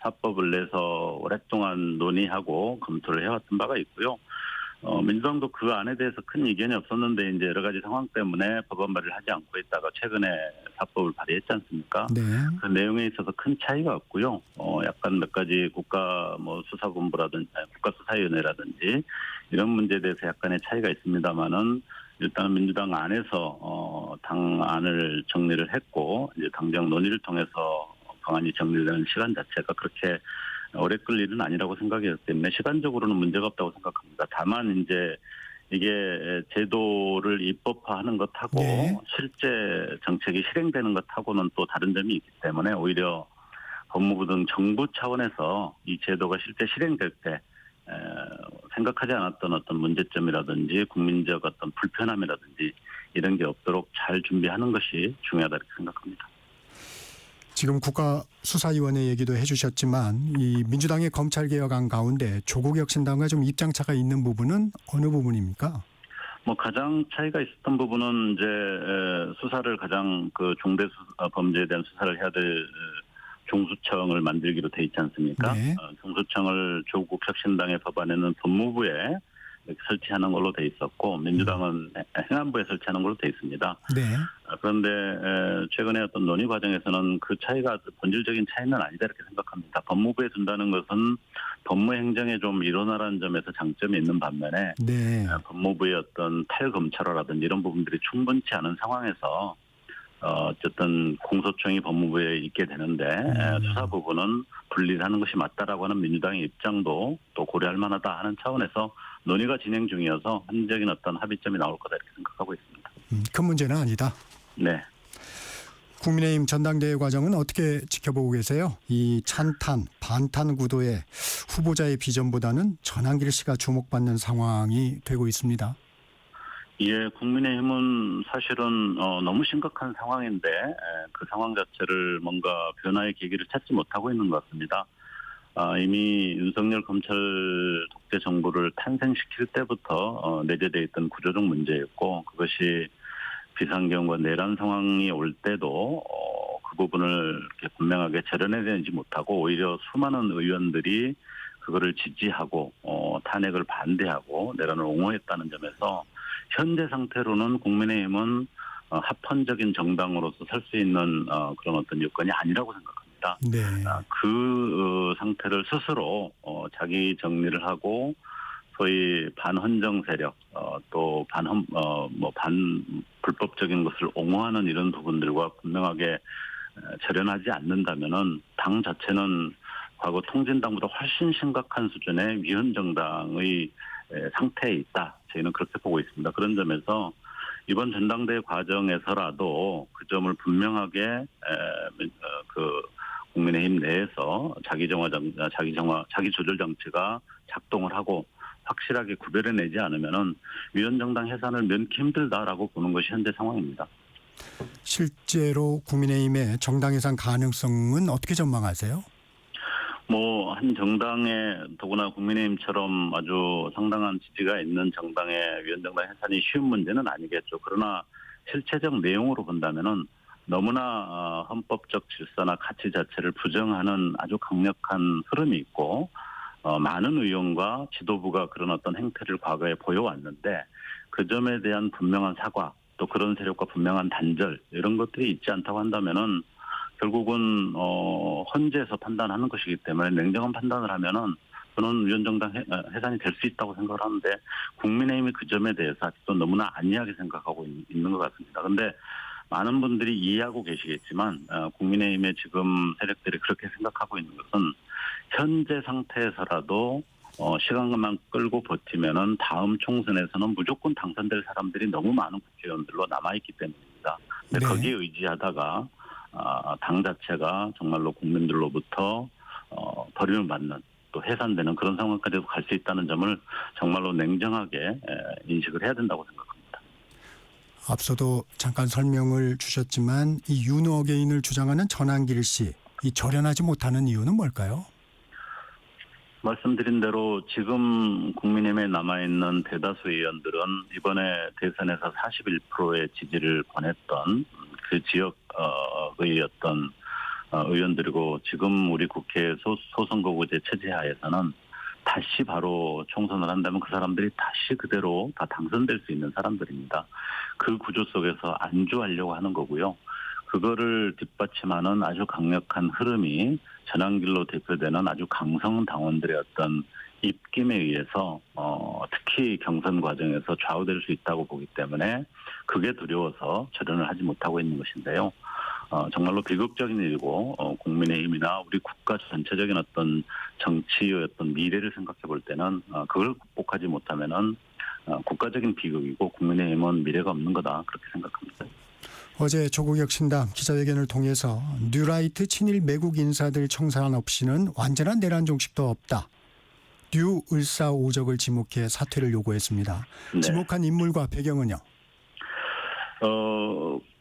사법을 내서 오랫동안 논의하고 검토를 해왔던 바가 있고요. 민주당도 그 안에 대해서 큰 이견이 없었는데 이제 여러 가지 상황 때문에 법안 발의를 하지 않고 있다가 최근에 사법을 발의했지 않습니까? 네. 그 내용에 있어서 큰 차이가 없고요. 약간 몇 가지 수사본부라든지 국가수사위원회라든지 이런 문제에 대해서 약간의 차이가 있습니다만은 일단 민주당 안에서 당안을 정리를 했고 이제 당정 논의를 통해서 방안이 정리되는 시간 자체가 그렇게 오래 끌 일은 아니라고 생각했기 때문에 시간적으로는 문제가 없다고 생각합니다. 다만 이제 이게 제도를 입법화하는 것하고 네. 실제 정책이 실행되는 것하고는 또 다른 점이 있기 때문에 오히려 법무부 등 정부 차원에서 이 제도가 실제 실행될 때 생각하지 않았던 어떤 문제점이라든지 국민적 어떤 불편함이라든지 이런 게 없도록 잘 준비하는 것이 중요하다 이렇게 생각합니다. 지금 국가수사위원회 얘기도 해주셨지만 이 민주당의 검찰개혁안 가운데 조국혁신당과 좀 입장차가 있는 부분은 어느 부분입니까? 가장 차이가 있었던 부분은 이제 수사를 가장 그 중대 범죄에 대한 수사를 해야 될 중수청을 만들기로 돼 있지 않습니까? 네. 중수청을 조국혁신당의 법안에는 법무부에 설치하는 걸로 돼 있었고 민주당은 행안부에 설치하는 걸로 돼 있습니다. 네. 그런데 최근에 어떤 논의 과정에서는 그 차이가 본질적인 차이는 아니다 이렇게 생각합니다. 법무부에 둔다는 것은 법무행정에 좀 일원화라는 점에서 장점이 있는 반면에 네. 법무부의 어떤 탈검찰화라든지 이런 부분들이 충분치 않은 상황에서 어쨌든 공소청이 법무부에 있게 되는데 수사 부분은 분리하는 것이 맞다라고 하는 민주당의 입장도 또 고려할 만하다 하는 차원에서 논의가 진행 중이어서 한적인 어떤 합의점이 나올 거다 이렇게 생각하고 있습니다. 큰 문제는 아니다. 네. 국민의힘 전당대회 과정은 어떻게 지켜보고 계세요? 이 찬탄, 반탄 구도의 후보자의 비전보다는 전한길 씨가 주목받는 상황이 되고 있습니다. 예, 국민의힘은 사실은 너무 심각한 상황인데 그 상황 자체를 뭔가 변화의 계기를 찾지 못하고 있는 것 같습니다. 이미 윤석열 검찰 독재 정부를 탄생시킬 때부터 내재되어 있던 구조적 문제였고 그것이 비상경과 내란 상황이 올 때도 그 부분을 이렇게 분명하게 절연해내지 못하고 오히려 수많은 의원들이 그거를 지지하고 탄핵을 반대하고 내란을 옹호했다는 점에서 현재 상태로는 국민의힘은 합헌적인 정당으로서 설 수 있는 그런 어떤 여건이 아니라고 생각합니다. 네. 그 상태를 스스로 자기 정리를 하고 소위 반헌정 세력 또 반불법적인 것을 옹호하는 이런 부분들과 분명하게 절연하지 않는다면은 당 자체는 과거 통진당보다 훨씬 심각한 수준의 위헌정당의 상태에 있다. 저희는 그렇게 보고 있습니다. 그런 점에서 이번 전당대회 과정에서라도 그 점을 분명하게 국민의힘 내에서 자기 조절 장치가 작동을 하고 확실하게 구별해내지 않으면은 위헌정당 해산을 면키 힘들다라고 보는 것이 현재 상황입니다. 실제로 국민의힘의 정당 해산 가능성은 어떻게 전망하세요? 한 정당에 더구나 국민의힘처럼 아주 상당한 지지가 있는 정당의 위헌정당 해산이 쉬운 문제는 아니겠죠. 그러나 실체적 내용으로 본다면은 너무나 헌법적 질서나 가치 자체를 부정하는 아주 강력한 흐름이 있고 많은 의원과 지도부가 그런 어떤 행태를 과거에 보여왔는데 그 점에 대한 분명한 사과 또 그런 세력과 분명한 단절 이런 것들이 있지 않다고 한다면은 결국은 헌재에서 판단하는 것이기 때문에 냉정한 판단을 하면은 저는 위헌정당 해산이 될 수 있다고 생각을 하는데 국민의힘이 그 점에 대해서 아직도 너무나 안이하게 생각하고 있는 것 같습니다. 그런데 많은 분들이 이해하고 계시겠지만 국민의힘의 지금 세력들이 그렇게 생각하고 있는 것은 현재 상태에서라도 시간만 끌고 버티면은 다음 총선에서는 무조건 당선될 사람들이 너무 많은 국회의원들로 남아있기 때문입니다. 근데 네. 거기에 의지하다가 당 자체가 정말로 국민들로부터 버림을 받는 또 해산되는 그런 상황까지도 갈 수 있다는 점을 정말로 냉정하게 인식을 해야 된다고 생각합니다. 앞서도 잠깐 설명을 주셨지만 이 윤어게인을 주장하는 전한길 씨, 이 절연하지 못하는 이유는 뭘까요? 말씀드린 대로 지금 국민의힘에 남아있는 대다수 의원들은 이번에 대선에서 41%의 지지를 보냈던 그 지역의 어떤 의원들이고, 지금 우리 국회 소선거구제 체제하에서는 다시 바로 총선을 한다면 그 사람들이 다시 그대로 다 당선될 수 있는 사람들입니다. 그 구조 속에서 안주하려고 하는 거고요. 그거를 뒷받침하는 아주 강력한 흐름이 전한길로 대표되는 아주 강성 당원들의 어떤 입김에 의해서 특히 경선 과정에서 좌우될 수 있다고 보기 때문에 그게 두려워서 절연을 하지 못하고 있는 것인데요. 정말로 비극적인 일이고, 국민의힘이나 우리 국가 전체적인 어떤 정치의 어떤 미래를 생각해 볼 때는 그걸 극복하지 못하면은 국가적인 비극이고 국민의힘은 미래가 없는 거다, 그렇게 생각합니다. 어제 조국혁신당 기자회견을 통해서 뉴라이트 친일 매국 인사들 청산 없이는 완전한 내란 종식도 없다. 뉴 을사오적을 지목해 사퇴를 요구했습니다. 네. 지목한 인물과 배경은요?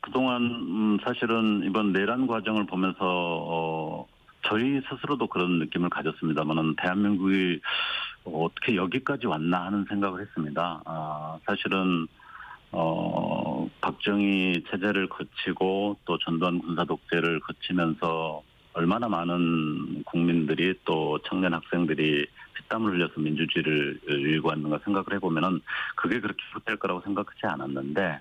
그동안 사실은 이번 내란 과정을 보면서 저희 스스로도 그런 느낌을 가졌습니다만은 대한민국이 어떻게 여기까지 왔나 하는 생각을 했습니다. 사실은 박정희 체제를 거치고 또 전두환 군사 독재를 거치면서 얼마나 많은 국민들이 또 청년 학생들이 피땀을 흘려서 민주주의를 일구었는가 생각을 해보면은 그게 그렇게 후퇴할 거라고 생각하지 않았는데,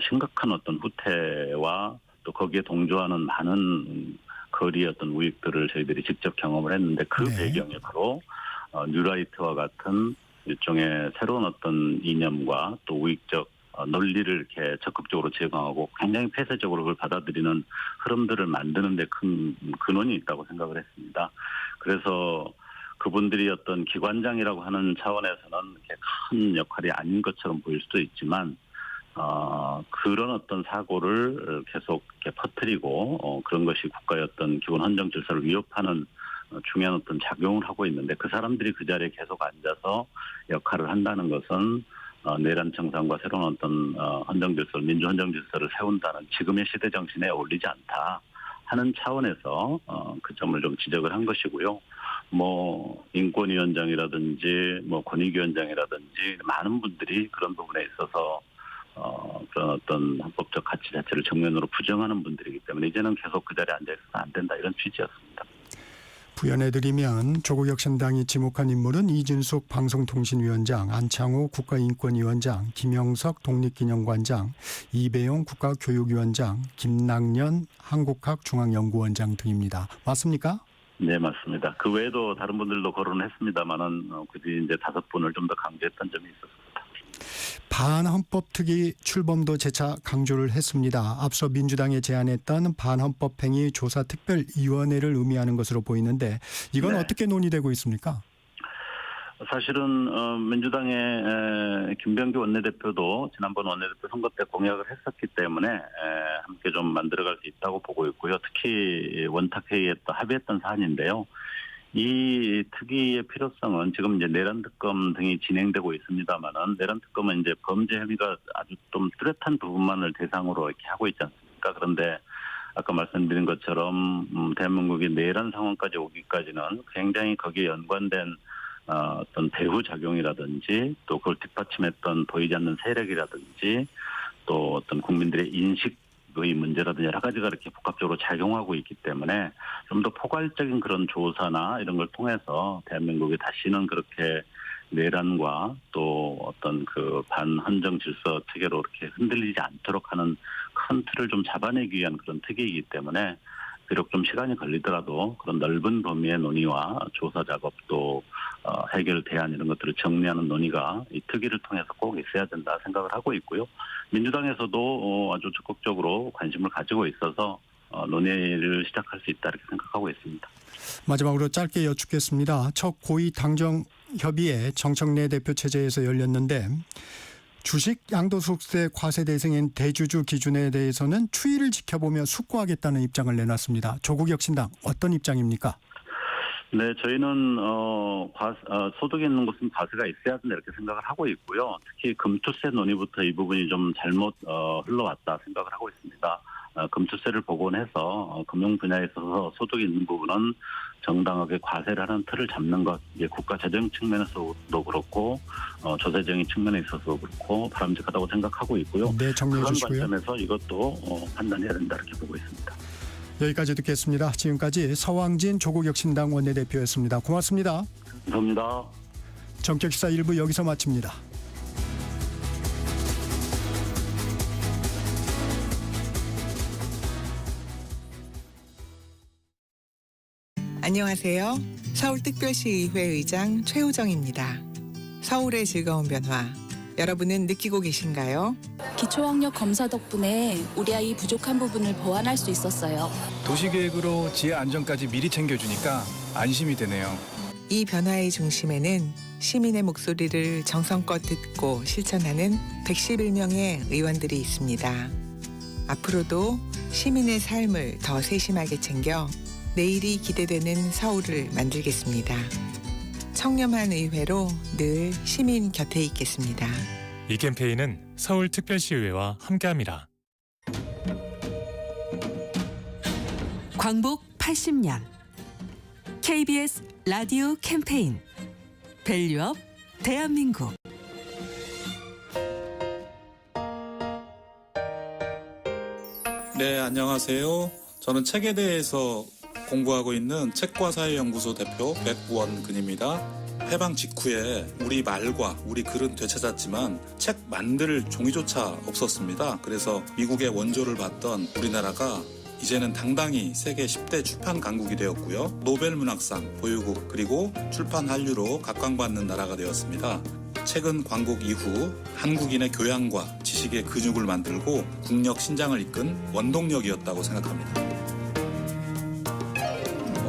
심각한 어떤 후퇴와 또 거기에 동조하는 많은 거리의 어떤 우익들을 저희들이 직접 경험을 했는데, 그 네. 배경이 바로 뉴라이트와 같은 일종의 새로운 어떤 이념과 또 우익적 논리를 이렇게 적극적으로 제공하고 굉장히 폐쇄적으로 그걸 받아들이는 흐름들을 만드는 데 큰 근원이 있다고 생각을 했습니다. 그래서 그분들이 어떤 기관장이라고 하는 차원에서는 이렇게 큰 역할이 아닌 것처럼 보일 수도 있지만, 그런 어떤 사고를 계속 이렇게 퍼뜨리고 그런 것이 국가의 어떤 기본 헌정 질서를 위협하는 중요한 어떤 작용을 하고 있는데, 그 사람들이 그 자리에 계속 앉아서 역할을 한다는 것은 내란 청산과 새로운 어떤 헌정 질서를, 민주 헌정 질서를 세운다는 지금의 시대 정신에 어울리지 않다 하는 차원에서 그 점을 좀 지적을 한 것이고요. 뭐 인권위원장이라든지 뭐 권익위원장이라든지 많은 분들이 그런 부분에 있어서 그런 어떤 헌법적 가치 자체를 정면으로 부정하는 분들이기 때문에 이제는 계속 그 자리에 앉아 있어서 안 된다, 이런 취지였습니다. 부연해드리면 조국혁신당이 지목한 인물은 이준숙 방송통신위원장, 안창호 국가인권위원장, 김영석 독립기념관장, 이배용 국가교육위원장, 김낙년 한국학중앙연구원장 등입니다. 맞습니까? 네, 맞습니다. 그 외에도 다른 분들도 거론을 했습니다만은 굳이 이제 5분을 좀 더 강조했던 점이 있었습니다. 반헌법특위 출범도 재차 강조를 했습니다. 앞서 민주당에 제안했던 반헌법행위 조사특별위원회를 의미하는 것으로 보이는데 이건 네. 어떻게 논의되고 있습니까? 사실은 민주당의 김병기 원내대표도 지난번 원내대표 선거 때 공약을 했었기 때문에 함께 좀 만들어갈 수 있다고 보고 있고요. 특히 원탁회의에 또 합의했던 사안인데요. 이 특위의 필요성은 지금 이제 내란 특검 등이 진행되고 있습니다만은, 내란 특검은 이제 범죄 혐의가 아주 좀 뚜렷한 부분만을 대상으로 이렇게 하고 있지 않습니까? 그런데 아까 말씀드린 것처럼 대한민국이 내란 상황까지 오기까지는 굉장히 거기에 연관된 어떤 배후 작용이라든지 또 그걸 뒷받침했던 보이지 않는 세력이라든지 또 어떤 국민들의 인식의 문제라든지 여러 가지가 이렇게 복합적으로 작용하고 있기 때문에 좀 더 포괄적인 그런 조사나 이런 걸 통해서 대한민국이 다시는 그렇게 내란과 또 어떤 그 반헌정 질서 체계로 이렇게 흔들리지 않도록 하는 큰 틀을 좀 잡아내기 위한 그런 특위이기 때문에 비록 좀 시간이 걸리더라도 그런 넓은 범위의 논의와 조사 작업 또 해결 대안 이런 것들을 정리하는 논의가 이 특위를 통해서 꼭 있어야 된다 생각을 하고 있고요. 민주당에서도 아주 적극적으로 관심을 가지고 있어서 논의를 시작할 수 있다 이렇게 생각하고 있습니다. 마지막으로 짧게 여쭙겠습니다. 첫 고위 당정 협의회 정청래 대표 체제에서 열렸는데 주식 양도소득세 과세 대상인 대주주 기준에 대해서는 추이를 지켜보며 숙고하겠다는 입장을 내놨습니다. 조국혁신당 어떤 입장입니까? 네, 저희는 소득이 있는 곳은 과세가 있어야 된다 이렇게 생각을 하고 있고요. 특히 금투세 논의부터 이 부분이 좀 잘못 흘러왔다 생각을 하고 있습니다. 금투세를 복원해서 금융 분야에 있어서 소득이 있는 부분은 정당하게 과세를 하는 틀을 잡는 것, 이게 국가 재정 측면에서도 그렇고 조세적인 측면에 있어서도 그렇고 바람직하다고 생각하고 있고요. 네, 정리해 그런 주시고요. 관점에서 이것도 판단해야 된다 이렇게 보고 있습니다. 여기까지 듣겠습니다. 지금까지 서왕진 조국혁신당 원내대표였습니다. 고맙습니다. 감사합니다. 정격시사 1부 여기서 마칩니다. 안녕하세요. 서울특별시의회 의장 최우정입니다. 서울의 즐거운 변화, 여러분은 느끼고 계신가요? 기초학력 검사 덕분에 우리 아이 부족한 부분을 보완할 수 있었어요. 도시계획으로 지하 안전까지 미리 챙겨주니까 안심이 되네요. 이 변화의 중심에는 시민의 목소리를 정성껏 듣고 실천하는 111명의 의원들이 있습니다. 앞으로도 시민의 삶을 더 세심하게 챙겨 내일이 기대되는 서울을 만들겠습니다. 청렴한 의회로 늘 시민 곁에 있겠습니다. 이 캠페인은 서울특별시의회와 함께합니다. 광복 80년 KBS 라디오 캠페인 밸류업 대한민국. 네, 안녕하세요. 저는 책에 대해서 공부하고 있는 책과사회연구소 대표 백원근입니다. 해방 직후에 우리 말과 우리 글은 되찾았지만 책 만들 종이조차 없었습니다. 그래서 미국의 원조를 받던 우리나라가 이제는 당당히 세계 10대 출판 강국이 되었고요. 노벨문학상 보유국 그리고 출판 한류로 각광받는 나라가 되었습니다. 책은 광복 이후 한국인의 교양과 지식의 근육을 만들고 국력 신장을 이끈 원동력이었다고 생각합니다.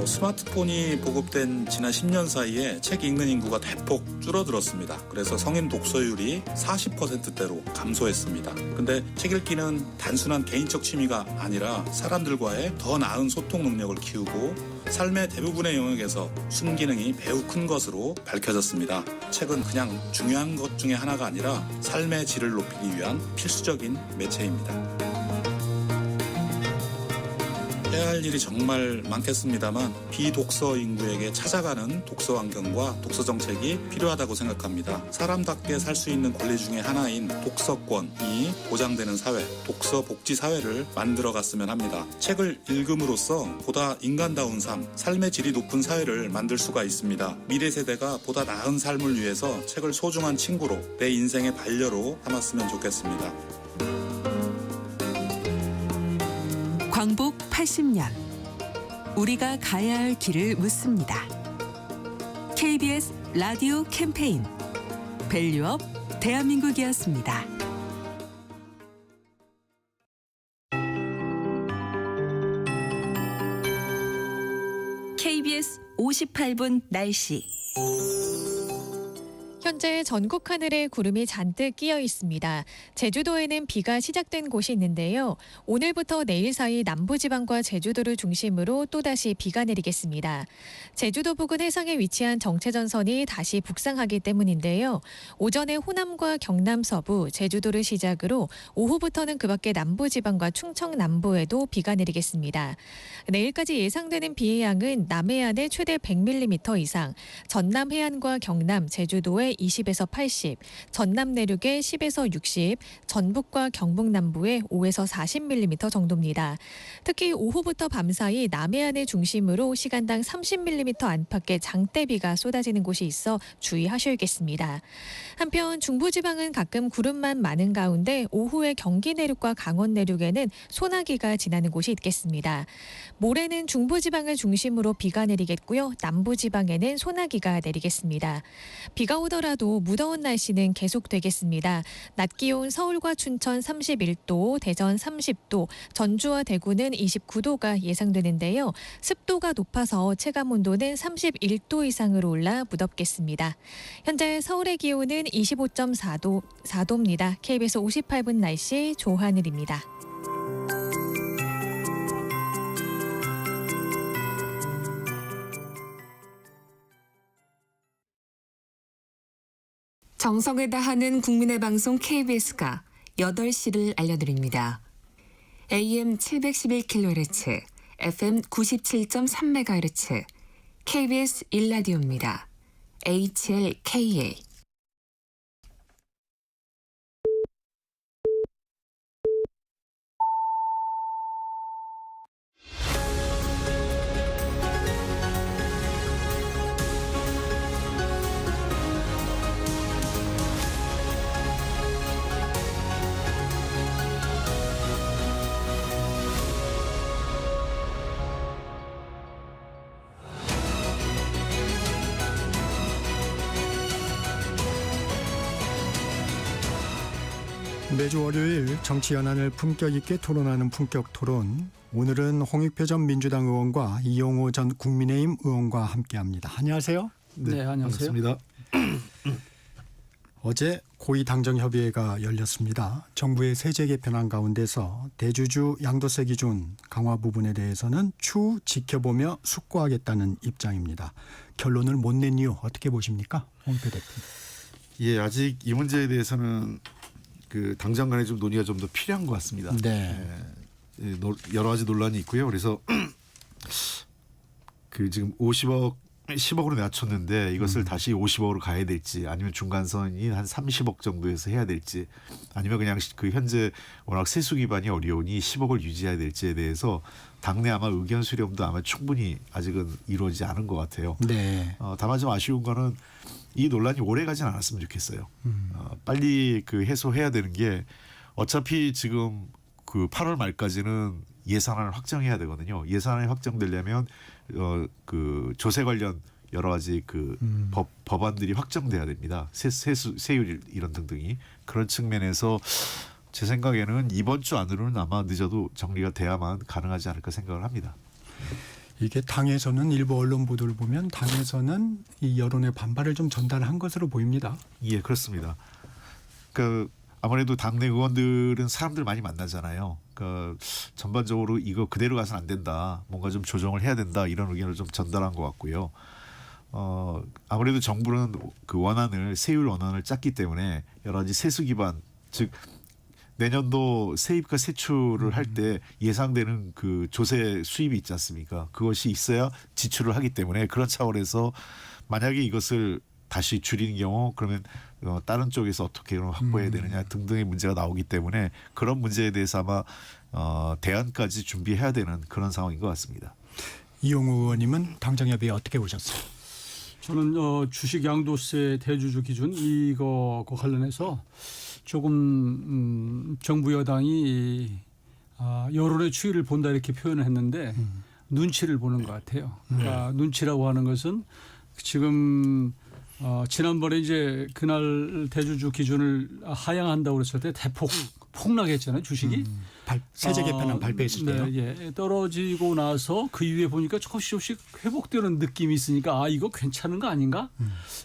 스마트폰이 보급된 지난 10년 사이에 책 읽는 인구가 대폭 줄어들었습니다. 그래서 성인 독서율이 40%대로 감소했습니다. 근데 책 읽기는 단순한 개인적 취미가 아니라 사람들과의 더 나은 소통 능력을 키우고 삶의 대부분의 영역에서 순기능이 매우 큰 것으로 밝혀졌습니다. 책은 그냥 중요한 것 중에 하나가 아니라 삶의 질을 높이기 위한 필수적인 매체입니다. 해야 할 일이 정말 많겠습니다.만 비독서 인구에게 찾아가는 독서 환경과 독서 정책이 필요하다고 생각합니다. 사람답게 살 수 있는 권리 중에 하나인 독서권이 보장되는 사회, 독서 복지 사회를 만들어갔으면 합니다. 책을 읽음으로써 보다 인간다운 삶, 삶의 질이 높은 사회를 만들 수가 있습니다. 미래 세대가 보다 나은 삶을 위해서 책을 소중한 친구로, 내 인생의 반려로 삼았으면 좋겠습니다. 광복 80년 우리가 가야 할 길을 묻습니다. KBS 라디오 캠페인 밸류업 대한민국이었습니다. KBS 58분 날씨. 현재 전국 하늘에 구름이 잔뜩 끼어 있습니다. 제주도에는 비가 시작된 곳이 있는데요. 오늘부터 내일 사이 남부지방과 제주도를 중심으로 또다시 비가 내리겠습니다. 제주도 부근 해상에 위치한 정체전선이 다시 북상하기 때문인데요. 오전에 호남과 경남 서부, 제주도를 시작으로 오후부터는 그 밖에 남부지방과 충청 남부에도 비가 내리겠습니다. 내일까지 예상되는 비의 양은 남해안에 최대 100mm 이상, 전남 해안과 경남, 제주도에 20에서 80, 전남 내륙에 10에서 60, 전북과 경북 남부에 5에서 40mm 정도입니다. 특히 오후부터 밤사이 남해안을 중심으로 시간당 30mm 안팎의 장대비가 쏟아지는 곳이 있어 주의하셔야겠습니다. 한편 중부지방은 가끔 구름만 많은 가운데 오후에 경기 내륙과 강원 내륙에는 소나기가 지나는 곳이 있겠습니다. 모레는 중부지방을 중심으로 비가 내리겠고요. 남부지방에는 소나기가 내리겠습니다. 비가 오더라도 무더운 날씨는 계속되겠습니다. 낮 기온 서울과 춘천 31도, 대전 30도, 전주와 대구는 29도가 예상되는데요. 습도가 높아서 체감온도는 31도 이상으로 올라 무덥겠습니다. 현재 서울의 기온은 25.4도입니다. KBS 58분 날씨 조하늘입니다. 정성을 다하는 국민의 방송 KBS가 8시를 알려드립니다. AM 711kHz, FM 97.3MHz, KBS 1라디오입니다. HLKA. 매주 월요일 정치 현안을 품격 있게 토론하는 품격 토론. 오늘은 홍익표 전 민주당 의원과 이용호 전 국민의힘 의원과 함께합니다. 안녕하세요. 네, 안녕하세요. 반갑습니다. 어제 고위당정협의회가 열렸습니다. 정부의 세제 개편안 가운데서 대주주 양도세 기준 강화 부분에 대해서는 추후 지켜보며 숙고하겠다는 입장입니다. 결론을 못 낸 이유 어떻게 보십니까? 홍익표 대표님. 예, 아직 이 문제에 대해서는 그 당장 간에 좀 논의가 좀 더 필요한 것 같습니다. 네. 예, 여러 가지 논란이 있고요. 그래서 그 지금 10억으로 낮췄는데 이것을 다시 50억으로 가야 될지, 아니면 중간선이 한 30억 정도에서 해야 될지, 아니면 그냥 그 현재 워낙 세수 기반이 어려우니 10억을 유지해야 될지에 대해서 당내 아마 의견 수렴도 아마 충분히 아직은 이루어지지 않은 것 같아요. 네. 다만 좀 아쉬운 거는 이 논란이 오래 가진 않았으면 좋겠어요. 빨리 그 해소해야 되는 게, 어차피 지금 그 8월 말까지는 예산안을 확정해야 되거든요. 예산안이 확정되려면 그 조세 관련 여러 가지 그 법안들이 확정돼야 됩니다. 세율 이런 등등이. 그런 측면에서 제 생각에는 이번 주 안으로는 아마 늦어도 정리가 돼야만 가능하지 않을까 생각을 합니다. 이게 당에서는 일부 언론 보도를 보면 당에서는 이 여론의 반발을 좀 전달한 것으로 보입니다. 예, 그렇습니다. 그 아무래도 당내 의원들은 사람들 많이 만나잖아요. 그 전반적으로 이거 그대로 가서는 안 된다, 뭔가 좀 조정을 해야 된다, 이런 의견을 좀 전달한 것 같고요. 아무래도 정부는 그 세율 원안을 짰기 때문에 여러 가지 세수 기반, 즉 내년도 세입과 세출을 할 때 예상되는 그 조세 수입이 있지 않습니까? 그것이 있어야 지출을 하기 때문에, 그런 차원에서 만약에 이것을 다시 줄이는 경우 그러면 다른 쪽에서 어떻게 확보해야 되느냐 등등의 문제가 나오기 때문에, 그런 문제에 대해서 아마 대안까지 준비해야 되는 그런 상황인 것 같습니다. 이용우 의원님은 당정협의회 어떻게 보셨어요? 저는 주식 양도세 대주주 기준 이거 관련해서 조금 정부 여당이 여론의 추이를 본다 이렇게 표현을 했는데 눈치를 보는 것 같아요. 그러니까 눈치라고 하는 것은 지금 지난번에 이제 그날 대주주 기준을 하향한다고 그랬을 때 대폭 폭락했잖아요, 주식이. 세제 개편안 발표했을 때요. 네, 예. 떨어지고 나서 그 이후에 보니까 조금씩 회복되는 느낌이 있으니까 이거 괜찮은 거 아닌가?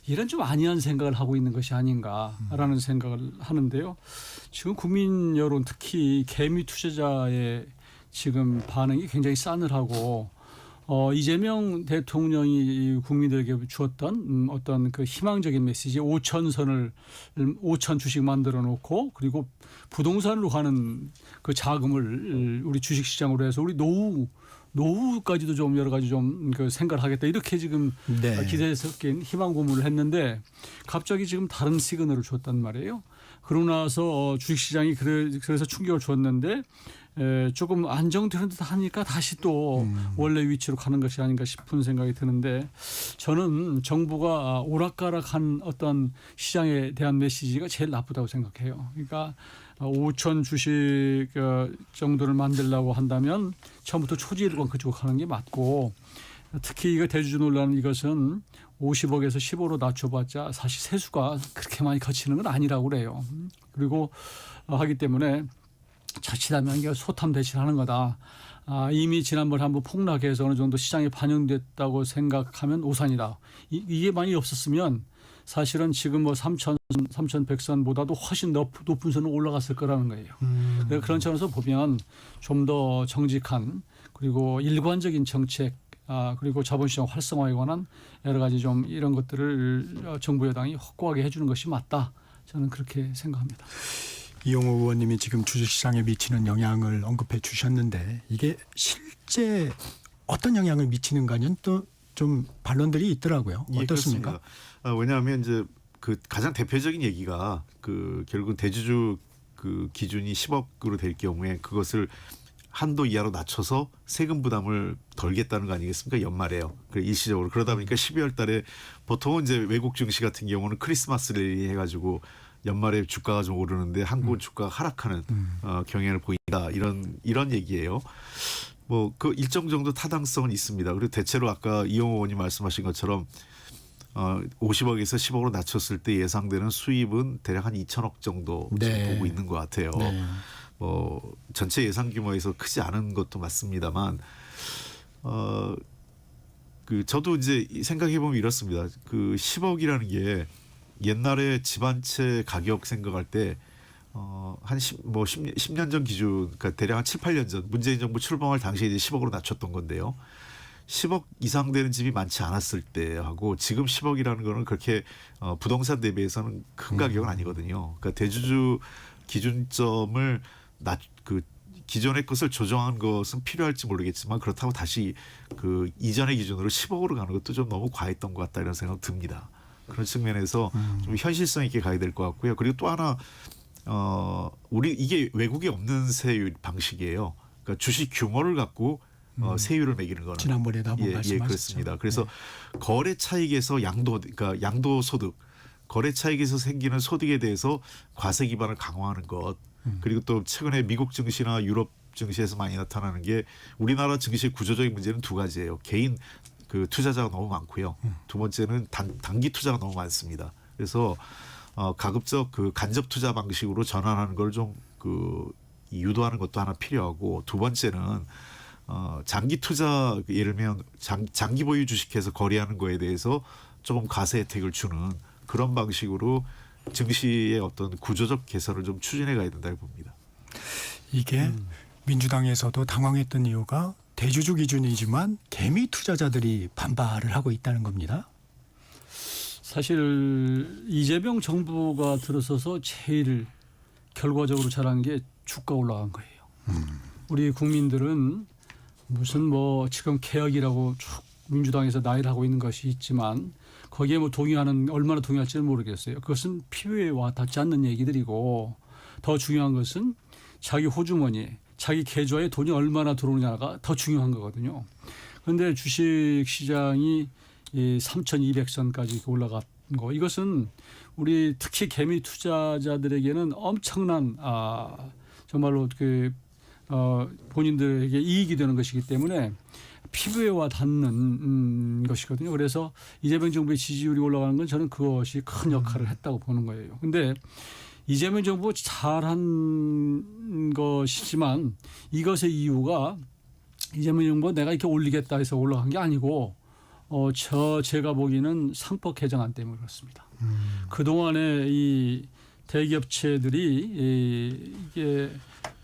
이런 좀 안이한 생각을 하고 있는 것이 아닌가라는 생각을 하는데요. 지금 국민 여론, 특히 개미 투자자의 지금 반응이 굉장히 싸늘하고, 이재명 대통령이 국민들에게 주었던 어떤 그 희망적인 메시지, 5천 주식 만들어 놓고, 그리고 부동산으로 가는 그 자금을 우리 주식시장으로 해서 우리 노후까지도 좀 여러 가지 좀 그 생각을 하겠다, 이렇게 지금 기대에 섞인 희망 고문을 했는데, 갑자기 지금 다른 시그널을 줬단 말이에요. 그러고 나서 주식시장이 그래서 충격을 줬는데, 조금 안정되는 듯 하니까 다시 또 원래 위치로 가는 것이 아닌가 싶은 생각이 드는데, 저는 정부가 오락가락한 어떤 시장에 대한 메시지가 제일 나쁘다고 생각해요. 그러니까 5천 주식 정도를 만들려고 한다면 처음부터 초지일관 그쪽으로 가는 게 맞고, 특히 이거 대주주 논란, 이것은 50억에서 15로 낮춰봤자 사실 세수가 그렇게 많이 거치는 건 아니라고 그래요. 그리고 하기 때문에 자칫하면 이게 소탐 대신하는 거다. 이미 지난번에 한번 폭락해서 어느 정도 시장에 반영됐다고 생각하면 오산이다. 이게 많이 없었으면 사실은 지금 뭐 3,100선보다도 훨씬 높은 선으로 올라갔을 거라는 거예요. 그런 차원에서 보면 좀 더 정직한, 그리고 일관적인 정책 그리고 자본시장 활성화에 관한 여러 가지 좀 이런 것들을 정부 여당이 확고하게 해주는 것이 맞다. 저는 그렇게 생각합니다. 이용호 의원님이 지금 주식시장에 미치는 영향을 언급해 주셨는데 이게 실제 어떤 영향을 미치는가는 또 좀 반론들이 있더라고요. 예, 어떻습니까? 왜냐하면 이제 그 가장 대표적인 얘기가 그 결국 대주주 그 기준이 10억으로 될 경우에 그것을 한도 이하로 낮춰서 세금 부담을 덜겠다는 거 아니겠습니까? 연말에요. 일시적으로. 그러다 보니까 12월 달에 보통은 이제 외국 증시 같은 경우는 크리스마스 랠리 해가지고 연말에 주가가 좀 오르는데 한국은 주가가 하락하는 경향을 보인다. 이런 얘기예요. 뭐 그 일정 정도 타당성은 있습니다. 그리고 대체로 아까 이용호 의원님 말씀하신 것처럼 50억에서 10억으로 낮췄을 때 예상되는 수입은 대략 한 2천억 정도 네. 보고 있는 것 같아요. 네. 뭐 전체 예상 규모에서 크지 않은 것도 맞습니다만 그 저도 이제 생각해 보면 이렇습니다. 그 10억이라는 게 옛날에 집 한 채 가격 생각할 때 한 10년 전 기준, 그러니까 대략 한 7, 8년 전 문재인 정부 출범할 당시에 이제 10억으로 낮췄던 건데요. 10억 이상 되는 집이 많지 않았을 때하고 지금 10억이라는 거는 그렇게 부동산 대비해서는 큰 가격은 아니거든요. 그러니까 대주주 기준점을 그 기존의 것을 조정한 것은 필요할지 모르겠지만 그렇다고 다시 그 이전의 기준으로 10억으로 가는 것도 좀 너무 과했던 것 같다 이런 생각 듭니다. 그런 측면에서 좀 현실성 있게 가야 될 것 같고요. 그리고 또 하나 우리 이게 외국에 없는 세율 방식이에요. 그러니까 주식 규모를 갖고 세율을 매기는 거는 지난번에도 한번 말씀하셨죠. 예, 그렇습니다. 그래서 거래 차익에서 그러니까 양도 소득, 거래 차익에서 생기는 소득에 대해서 과세 기반을 강화하는 것. 그리고 또 최근에 미국 증시나 유럽 증시에서 많이 나타나는 게 우리나라 증시의 구조적인 문제는 두 가지예요. 개인 그 투자자가 너무 많고요. 두 번째는 단기 투자가 너무 많습니다. 그래서 가급적 그 간접 투자 방식으로 전환하는 걸 좀 그 유도하는 것도 하나 필요하고 두 번째는 장기 투자 예를 들면 장기 보유 주식해서 거래하는 거에 대해서 조금 과세 혜택을 주는 그런 방식으로 증시의 어떤 구조적 개선을 좀 추진해 가야 된다고 봅니다. 이게 민주당에서도 당황했던 이유가 대주주 기준이지만 개미 투자자들이 반발을 하고 있다는 겁니다. 사실 이재명 정부가 들어서서 제일 결과적으로 잘한 게 주가 올라간 거예요. 우리 국민들은 무슨 뭐 지금 개혁이라고 쭉 민주당에서 나열을 하고 있는 것이 있지만 거기에 뭐 얼마나 동의할지는 모르겠어요. 그것은 피부에와 닿지 않는 얘기들이고 더 중요한 것은 자기 호주머니, 자기 계좌에 돈이 얼마나 들어오느냐가 더 중요한 거거든요. 그런데 주식 시장이 3,200선까지 올라간 거 이것은 우리 특히 개미 투자자들에게는 엄청난 정말로 그 본인들에게 이익이 되는 것이기 때문에 피부에 와 닿는 것이거든요. 그래서 이재명 정부의 지지율이 올라가는 건 저는 그것이 큰 역할을 했다고 보는 거예요. 그런데 이재명 정부 잘한 것이지만 이것의 이유가 이재명 정부가 내가 이렇게 올리겠다 해서 올라간 게 아니고 제가 보기에는 상법 개정안 때문에 그렇습니다. 그동안에 이 대기업체들이 이게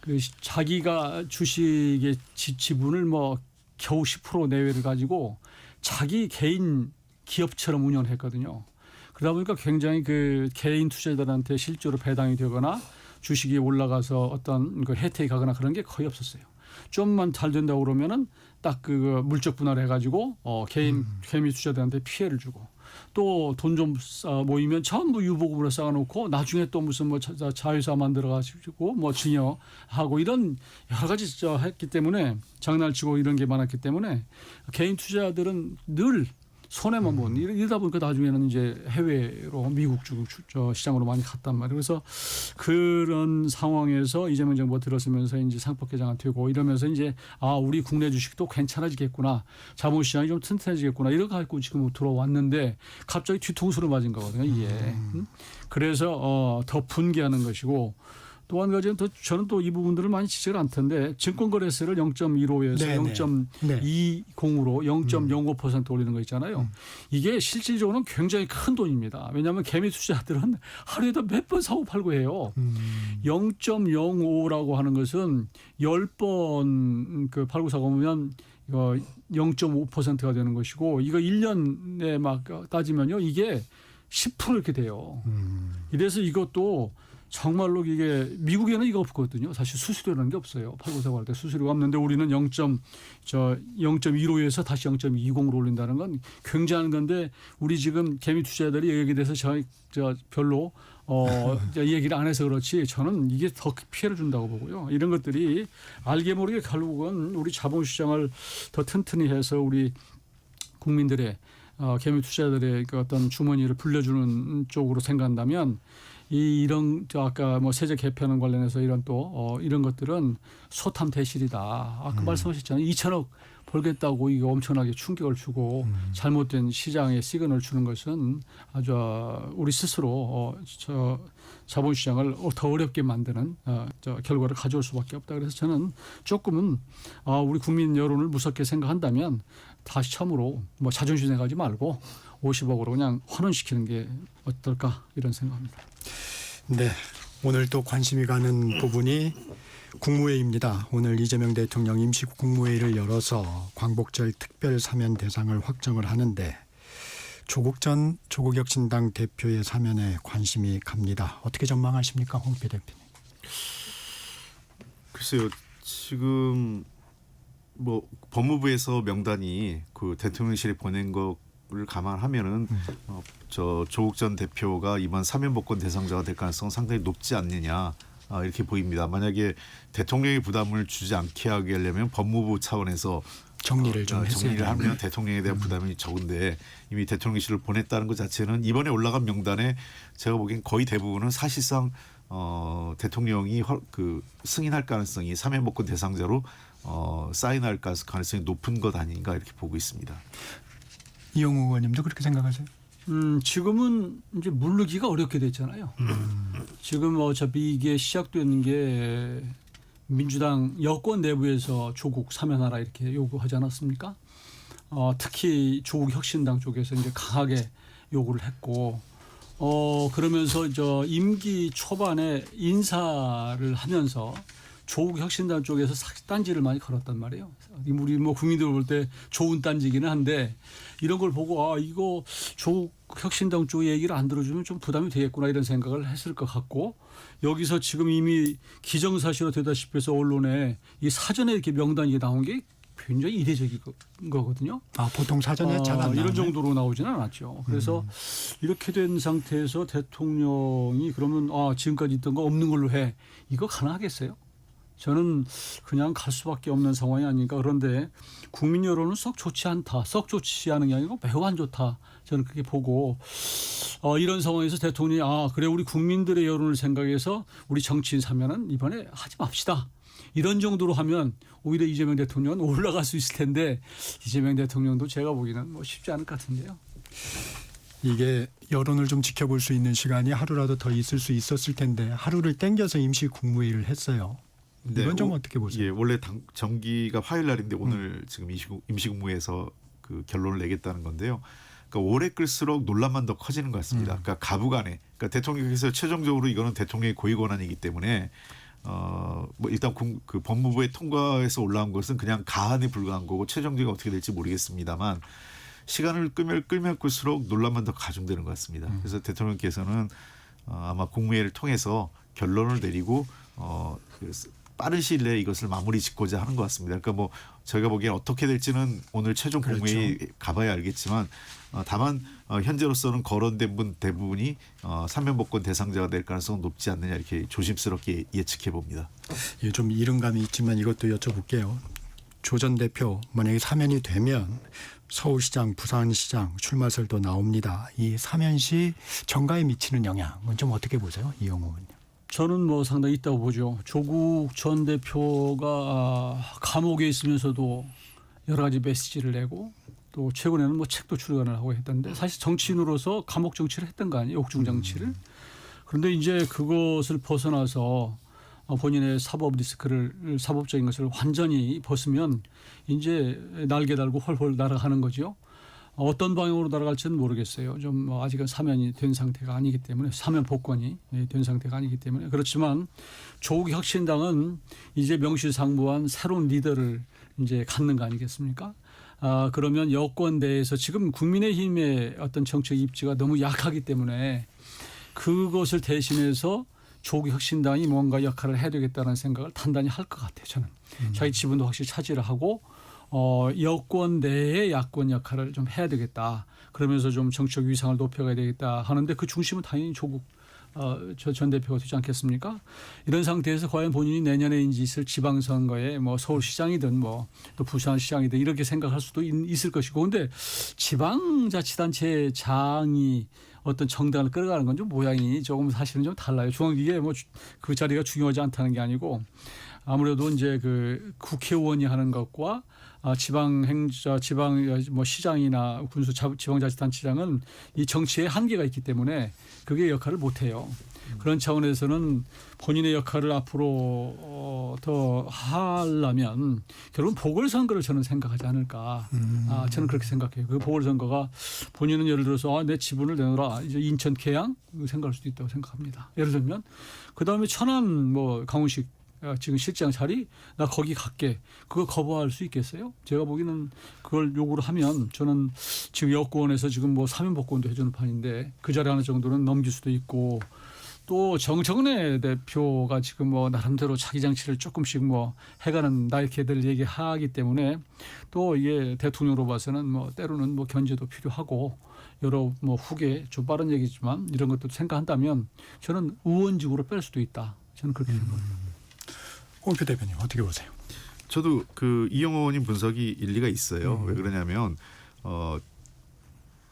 그 자기가 주식의 지분을 뭐 겨우 10% 내외를 가지고 자기 개인 기업처럼 운영을 했거든요. 그러다 보니까 굉장히 그 개인 투자자들한테 실제로 배당이 되거나 주식이 올라가서 어떤 그 혜택이 가거나 그런 게 거의 없었어요. 좀만 잘 된다고 그러면은 딱 그 물적 분할을 해가지고 개미 투자자들한테 피해를 주고 또 돈 좀 모이면 전부 유보금으로 쌓아놓고 나중에 또 무슨 뭐 자회사 만들어가지고 뭐 증여하고 이런 여러 가지 했기 때문에 장난치고 이런 게 많았기 때문에 개인 투자자들은 늘 손해만 보는 이러다 보니까 나중에는 이제 해외로 미국 쪽 시장으로 많이 갔단 말이에요. 그래서 그런 상황에서 이재명 정부가 들어서면서 이제 상법 개정안 되고 이러면서 이제 우리 국내 주식도 괜찮아지겠구나, 자본시장이 좀 튼튼해지겠구나 이렇게 갖고 지금 들어왔는데 갑자기 뒤통수를 맞은 거거든요. 이게. 그래서 더 분개하는 것이고 또 한 가지는 저는 또 이 부분들을 많이 지적을 안 텐데 증권거래세를 0.15에서 네, 0.20으로 0.05% 올리는 거 있잖아요. 이게 실질적으로는 굉장히 큰 돈입니다. 왜냐하면 개미 투자자들은 하루에도 몇 번 사고 팔고 해요. 0.05라고 하는 것은 10번 그 팔고 사고 보면 0.5%가 되는 것이고 이거 1년에 막 따지면요. 이게 10% 이렇게 돼요. 이래서 이것도 정말로 이게 미국에는 이거 없거든요. 사실 수수료라는 게 없어요. 팔고 사고 할 때 수수료가 없는데 우리는 0.15에서 다시 0.20으로 올린다는 건 굉장한 건데 우리 지금 개미 투자자들이 여기에 대해서 별로 얘기를 안 해서 그렇지 저는 이게 더 피해를 준다고 보고요. 이런 것들이 알게 모르게 결국은 우리 자본시장을 더 튼튼히 해서 우리 국민들의 개미 투자자들의 그 어떤 주머니를 불려주는 쪽으로 생각한다면 이런 아까 뭐 세제 개편 관련해서 이런 또 이런 것들은 소탐 대실이다. 아까 말씀하셨잖아요. 2천억 벌겠다고 이거 엄청나게 충격을 주고 잘못된 시장에 시그널을 주는 것은 아주 우리 스스로 자본시장을 더 어렵게 만드는 결과를 가져올 수밖에 없다. 그래서 저는 조금은 우리 국민 여론을 무섭게 생각한다면 다시 처음으로 뭐 자존심 생각하지 말고 50억으로 그냥 환원시키는 게 어떨까 이런 생각합니다. 네, 오늘 또 관심이 가는 부분이 국무회의입니다. 오늘 이재명 대통령 임시 국무회의를 열어서 광복절 특별 사면 대상을 확정을 하는데 조국 전 조국혁신당 대표의 사면에 관심이 갑니다. 어떻게 전망하십니까, 홍필 대표님? 글쎄요, 지금 뭐 법무부에서 명단이 그 대통령실에 보낸 거를 감안하면은 저 조국 전 대표가 이번 사면복권 대상자가 될 가능성은 상당히 높지 않느냐 이렇게 보입니다. 만약에 대통령의 부담을 주지 않게 하게 하려면 법무부 차원에서 정리를 좀 정리를 하면 대통령에 대한 부담이 적은데 이미 대통령실을 보냈다는 것 자체는 이번에 올라간 명단에 제가 보기엔 거의 대부분은 사실상 대통령이 그 승인할 가능성이 사면복권 대상자로 사인할 가능성이 높은 것 아닌가 이렇게 보고 있습니다. 이용우 의원님도 그렇게 생각하세요? 지금은 이제 물르기가 어렵게 됐잖아요. 지금 어차피 이게 시작되는 게 민주당 여권 내부에서 조국 사면하라 이렇게 요구하지 않았습니까? 특히 조국 혁신당 쪽에서 이제 강하게 요구를 했고, 그러면서 임기 초반에 인사를 하면서 조국 혁신당 쪽에서 딴지를 많이 걸었단 말이에요. 우리 뭐 국민들 볼 때 좋은 딴지기는 한데 이런 걸 보고 이거 조국 혁신당 쪽 얘기를 안 들어주면 좀 부담이 되겠구나 이런 생각을 했을 것 같고 여기서 지금 이미 기정사실로 되다시피 해서 언론에 이 사전에 이렇게 명단이 나온 게 굉장히 이례적인 거거든요. 보통 사전에 잘 안 나오네. 이런 정도로 나오지는 않았죠. 그래서 이렇게 된 상태에서 대통령이 그러면 지금까지 있던 거 없는 걸로 해. 이거 가능하겠어요? 저는 그냥 갈 수밖에 없는 상황이 아닌가. 그런데 국민 여론은 썩 좋지 않다. 썩 좋지 않은 게 아니고 매우 안 좋다. 저는 그렇게 보고 이런 상황에서 대통령이 그래 우리 국민들의 여론을 생각해서 우리 정치인 사면은 이번에 하지 맙시다. 이런 정도로 하면 오히려 이재명 대통령은 올라갈 수 있을 텐데 이재명 대통령도 제가 보기에는 뭐 쉽지 않을 것 같은데요. 이게 여론을 좀 지켜볼 수 있는 시간이 하루라도 더 있을 수 있었을 텐데 하루를 땡겨서 임시 국무회의를 했어요. 이건 좀 어떻게 보세요? 예, 원래 정기가 화요일 날인데 오늘 지금 임시국무회에서 그 결론을 내겠다는 건데요. 그러니까 오래 끌수록 논란만 더 커지는 것 같습니다. 그러니까 가부간에, 그러니까 대통령께서 최종적으로 이거는 대통령의 고유 권한이기 때문에 뭐 일단 그 법무부의 통과해서 올라온 것은 그냥 가안에 불과한 거고 최종적으로 어떻게 될지 모르겠습니다만 시간을 끌면 끌수록 논란만 더 가중되는 것 같습니다. 그래서 대통령께서는 아마 국무회의를 통해서 결론을 내리고 빠른 시일 내에 이것을 마무리 짓고자 하는 것 같습니다. 그러니까 뭐 저희가 보기엔 어떻게 될지는 오늘 최종 국무회의 가봐야 알겠지만 다만 현재로서는 거론된 분 대부분이 사면복권 대상자가 될 가능성은 높지 않느냐 이렇게 조심스럽게 예측해 봅니다. 예, 좀 이른감이 있지만 이것도 여쭤볼게요. 조 전 대표 만약에 사면이 되면 서울시장, 부산시장 출마설도 나옵니다. 이 사면 시 정가에 미치는 영향은 좀 어떻게 보세요, 이용우 의원님? 저는 뭐 상당히 있다고 보죠. 조국 전 대표가 감옥에 있으면서도 여러 가지 메시지를 내고 또 최근에는 뭐 책도 출간을 하고 했던데 사실 정치인으로서 감옥 정치를 했던 거 아니에요. 옥중 정치를. 그런데 이제 그것을 벗어나서 본인의 사법적인 것을 완전히 벗으면 이제 날개 달고 훨훨 날아가는 거죠. 어떤 방향으로 날아갈지는 모르겠어요. 좀 아직은 사면이 된 상태가 아니기 때문에, 사면 복권이 된 상태가 아니기 때문에. 그렇지만 조국 혁신당은 이제 명실상부한 새로운 리더를 이제 갖는 거 아니겠습니까? 그러면 여권 내에서 지금 국민의힘의 어떤 정책 입지가 너무 약하기 때문에 그것을 대신해서 조국 혁신당이 뭔가 역할을 해야 되겠다는 생각을 단단히 할 것 같아요. 저는 자기 지분도 확실히 차지를 하고 여권 내의 야권 역할을 좀 해야 되겠다. 그러면서 좀 정치적 위상을 높여가야 되겠다 하는데 그 중심은 당연히 조국 전 대표가 되지 않겠습니까? 이런 상태에서 과연 본인이 내년에 있을 지방선거에 뭐 서울시장이든 뭐 또 부산시장이든 이렇게 생각할 수도 있을 것이고, 근데 지방자치단체장이 어떤 정당을 끌어가는 건 좀 모양이 조금 사실은 좀 달라요. 이게 뭐 그 자리가 중요하지 않다는 게 아니고, 아무래도 이제 그 국회의원이 하는 것과 지방 뭐 시장이나 군수 지방자치단체장은 이 정치에 한계가 있기 때문에 그게 역할을 못 해요. 그런 차원에서는 본인의 역할을 앞으로 더 하려면 결국은 보궐선거를 저는 생각하지 않을까. 저는 그렇게 생각해요. 그 보궐선거가 본인은 예를 들어서 내 지분을 내놓으라, 이제 인천 계양 생각할 수도 있다고 생각합니다. 예를 들면 그다음에 천안 뭐 강훈식 지금 실장 자리 나 거기 갈게, 그거 거부할 수 있겠어요? 제가 보기에는 그걸 요구를 하면 저는 지금 여권에서 지금 뭐 사면복권도 해주는 판인데 그 자리 하나 정도는 넘길 수도 있고, 또 정청래 대표가 지금 뭐 나름대로 자기 장치를 조금씩 뭐 해가는 나이캐들 얘기하기 때문에 또 이게 대통령으로 봐서는 뭐 때로는 뭐 견제도 필요하고 여러 뭐 후계 좀 빠른 얘기지만 이런 것도 생각한다면 저는 의원직으로 뺄 수도 있다. 저는 그렇게 생각합니다. 홍표 대표님 어떻게 보세요? 저도 그 이영호 의원님 분석이 일리가 있어요. 왜 그러냐면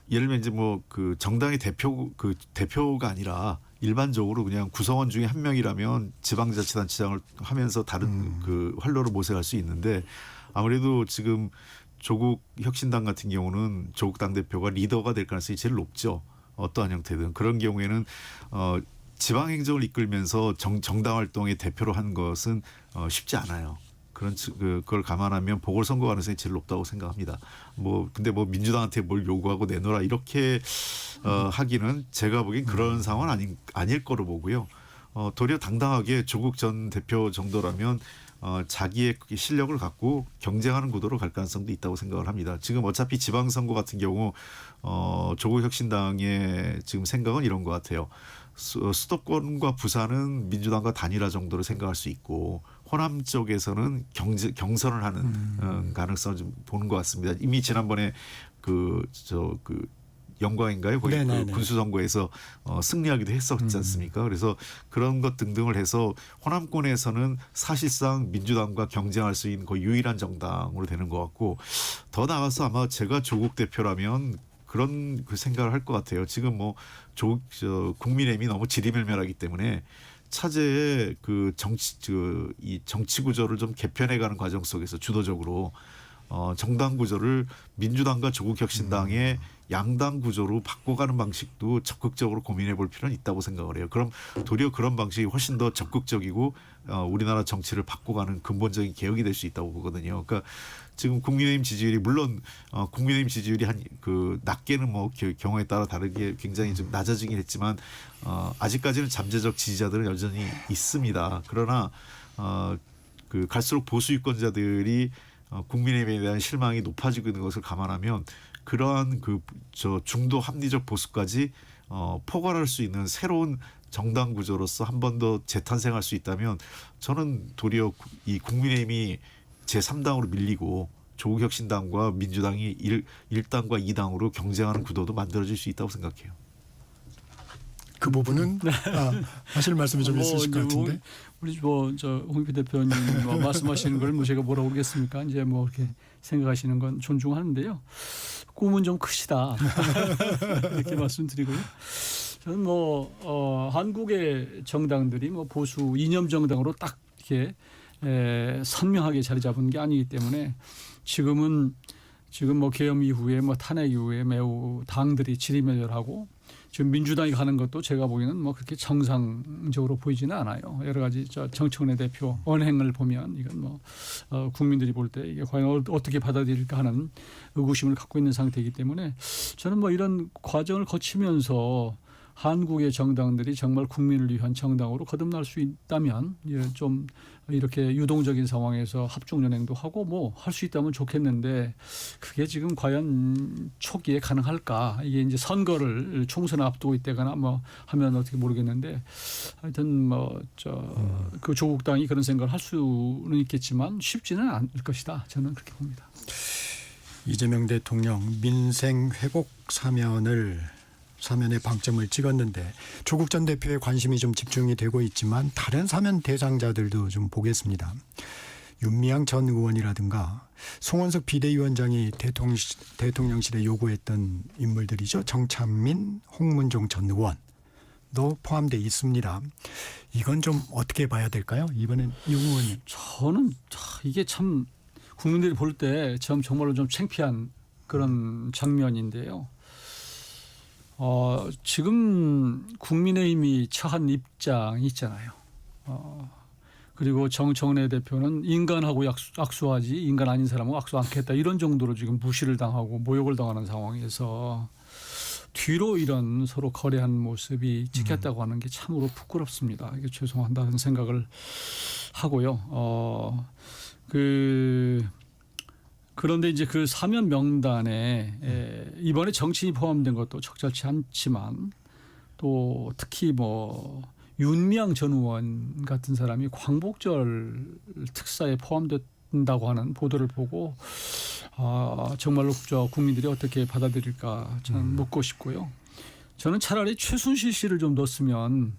예를 들면 이제 뭐 그 정당의 대표가 아니라 일반적으로 그냥 구성원 중에 한 명이라면 지방자치단체장을 하면서 다른 그 활로를 모색할 수 있는데, 아무래도 지금 조국 혁신당 같은 경우는 조국 당대표가 리더가 될 가능성이 제일 높죠. 어떠한 형태든. 그런 경우에는 지방 행정을 이끌면서 정당 활동의 대표로 한 것은 쉽지 않아요. 그걸 감안하면 보궐선거 가능성이 제일 높다고 생각합니다. 근데 민주당한테 뭘 요구하고 내놓으라 이렇게 하기는 제가 보기엔 그런 상황은 아닐 거로 보고요. 도리어 당당하게 조국 전 대표 정도라면 자기의 실력을 갖고 경쟁하는 구도로 갈 가능성도 있다고 생각을 합니다. 지금 어차피 지방선거 같은 경우 조국 혁신당의 지금 생각은 이런 것 같아요. 수도권과 부산은 민주당과 단일화 정도로 생각할 수 있고, 호남 쪽에서는 경선을 하는 가능성을 좀 보는 것 같습니다. 이미 지난번에 영광인가요? 거기 그 군수선거에서 승리하기도 했었지 않습니까? 그래서 그런 것 등등을 해서 호남권에서는 사실상 민주당과 경쟁할 수 있는 거의 유일한 정당으로 되는 것 같고, 더 나아가서 아마 제가 조국 대표라면 그런 그 생각을 할 것 같아요. 지금 뭐 국민의힘이 너무 지리멸멸하기 때문에 차제의 이 정치 구조를 좀 개편해가는 과정 속에서 주도적으로 정당 구조를 민주당과 조국혁신당의 양당 구조로 바꿔가는 방식도 적극적으로 고민해 볼 필요는 있다고 생각을 해요. 그럼 도리어 그런 방식이 훨씬 더 적극적이고 우리나라 정치를 바꿔가는 근본적인 개혁이 될 수 있다고 보거든요. 그러니까 지금 국민의힘 지지율이 물론 국민의힘 지지율이 낮게는 뭐 경우에 따라 다르게 굉장히 좀 낮아지긴 했지만 아직까지는 잠재적 지지자들은 여전히 있습니다. 그러나 갈수록 보수 유권자들이 국민의힘에 대한 실망이 높아지고 있는 것을 감안하면 그러한 중도 합리적 보수까지 포괄할 수 있는 새로운 정당 구조로서 한 번 더 재탄생할 수 있다면 저는 도리어 이 국민의힘이 제3당으로 밀리고 조국혁신당과 민주당이 1당과 2당으로 경쟁하는 구도도 만들어질 수 있다고 생각해요. 그 부분은 하실 말씀이 좀 있으실 것 같은데. 우리 홍표 대표님 말씀하시는 걸 제가 뭐라고 그러겠습니까? 이제 뭐 이렇게 생각하시는 건 존중하는데요. 꿈은 좀 크시다 이렇게 말씀드리고요. 저는 한국의 정당들이 보수 이념 정당으로 딱 이렇게 선명하게 자리 잡은 게 아니기 때문에 지금 계엄 이후에 탄핵 이후에 매우 당들이 지리멸렬하고 지금 민주당이 가는 것도 제가 보기에는 뭐 그렇게 정상적으로 보이지는 않아요. 여러 가지 정청래 대표 언행을 보면 이건 뭐 국민들이 볼 때 이게 과연 어떻게 받아들일까 하는 의구심을 갖고 있는 상태이기 때문에 저는 뭐 이런 과정을 거치면서 한국의 정당들이 정말 국민을 위한 정당으로 거듭날 수 있다면 좀 이렇게 유동적인 상황에서 합종연행도 하고 뭐 할 수 있다면 좋겠는데 그게 지금 과연 초기에 가능할까? 이게 이제 선거를 총선을 앞두고 있다거나 뭐 하면 어떻게 모르겠는데 하여튼 뭐 그 조국 당이 그런 생각을 할 수는 있겠지만 쉽지는 않을 것이다. 저는 그렇게 봅니다. 이재명 대통령 민생 회복 사면에 방점을 찍었는데 조국 전 대표의 관심이 좀 집중이 되고 있지만 다른 사면 대상자들도 좀 보겠습니다. 윤미향 전 의원이라든가 송원석 비대위원장이 대통령실에 요구했던 인물들이죠. 정찬민, 홍문종 전 의원도 포함되어 있습니다. 이건 좀 어떻게 봐야 될까요? 이번엔 용 의원님. 저는 이게 참 국민들이 볼 때 정말로 좀 창피한 그런 장면인데요. 지금 국민의힘이 처한 입장이 있잖아요. 그리고 정청래 대표는 인간하고 악수하지 인간 아닌 사람하고 악수 않겠다 이런 정도로 지금 무시를 당하고 모욕을 당하는 상황에서 뒤로 이런 서로 거래한 모습이 찍혔다고 하는 게 참으로 부끄럽습니다. 이게 죄송하다는 생각을 하고요. 그런데 이제 그 사면 명단에 이번에 정치인이 포함된 것도 적절치 않지만 또 특히 뭐 윤미향 전 의원 같은 사람이 광복절 특사에 포함된다고 하는 보도를 보고 정말로 국민들이 어떻게 받아들일까 저는 묻고 싶고요. 저는 차라리 최순실 씨를 좀 넣었으면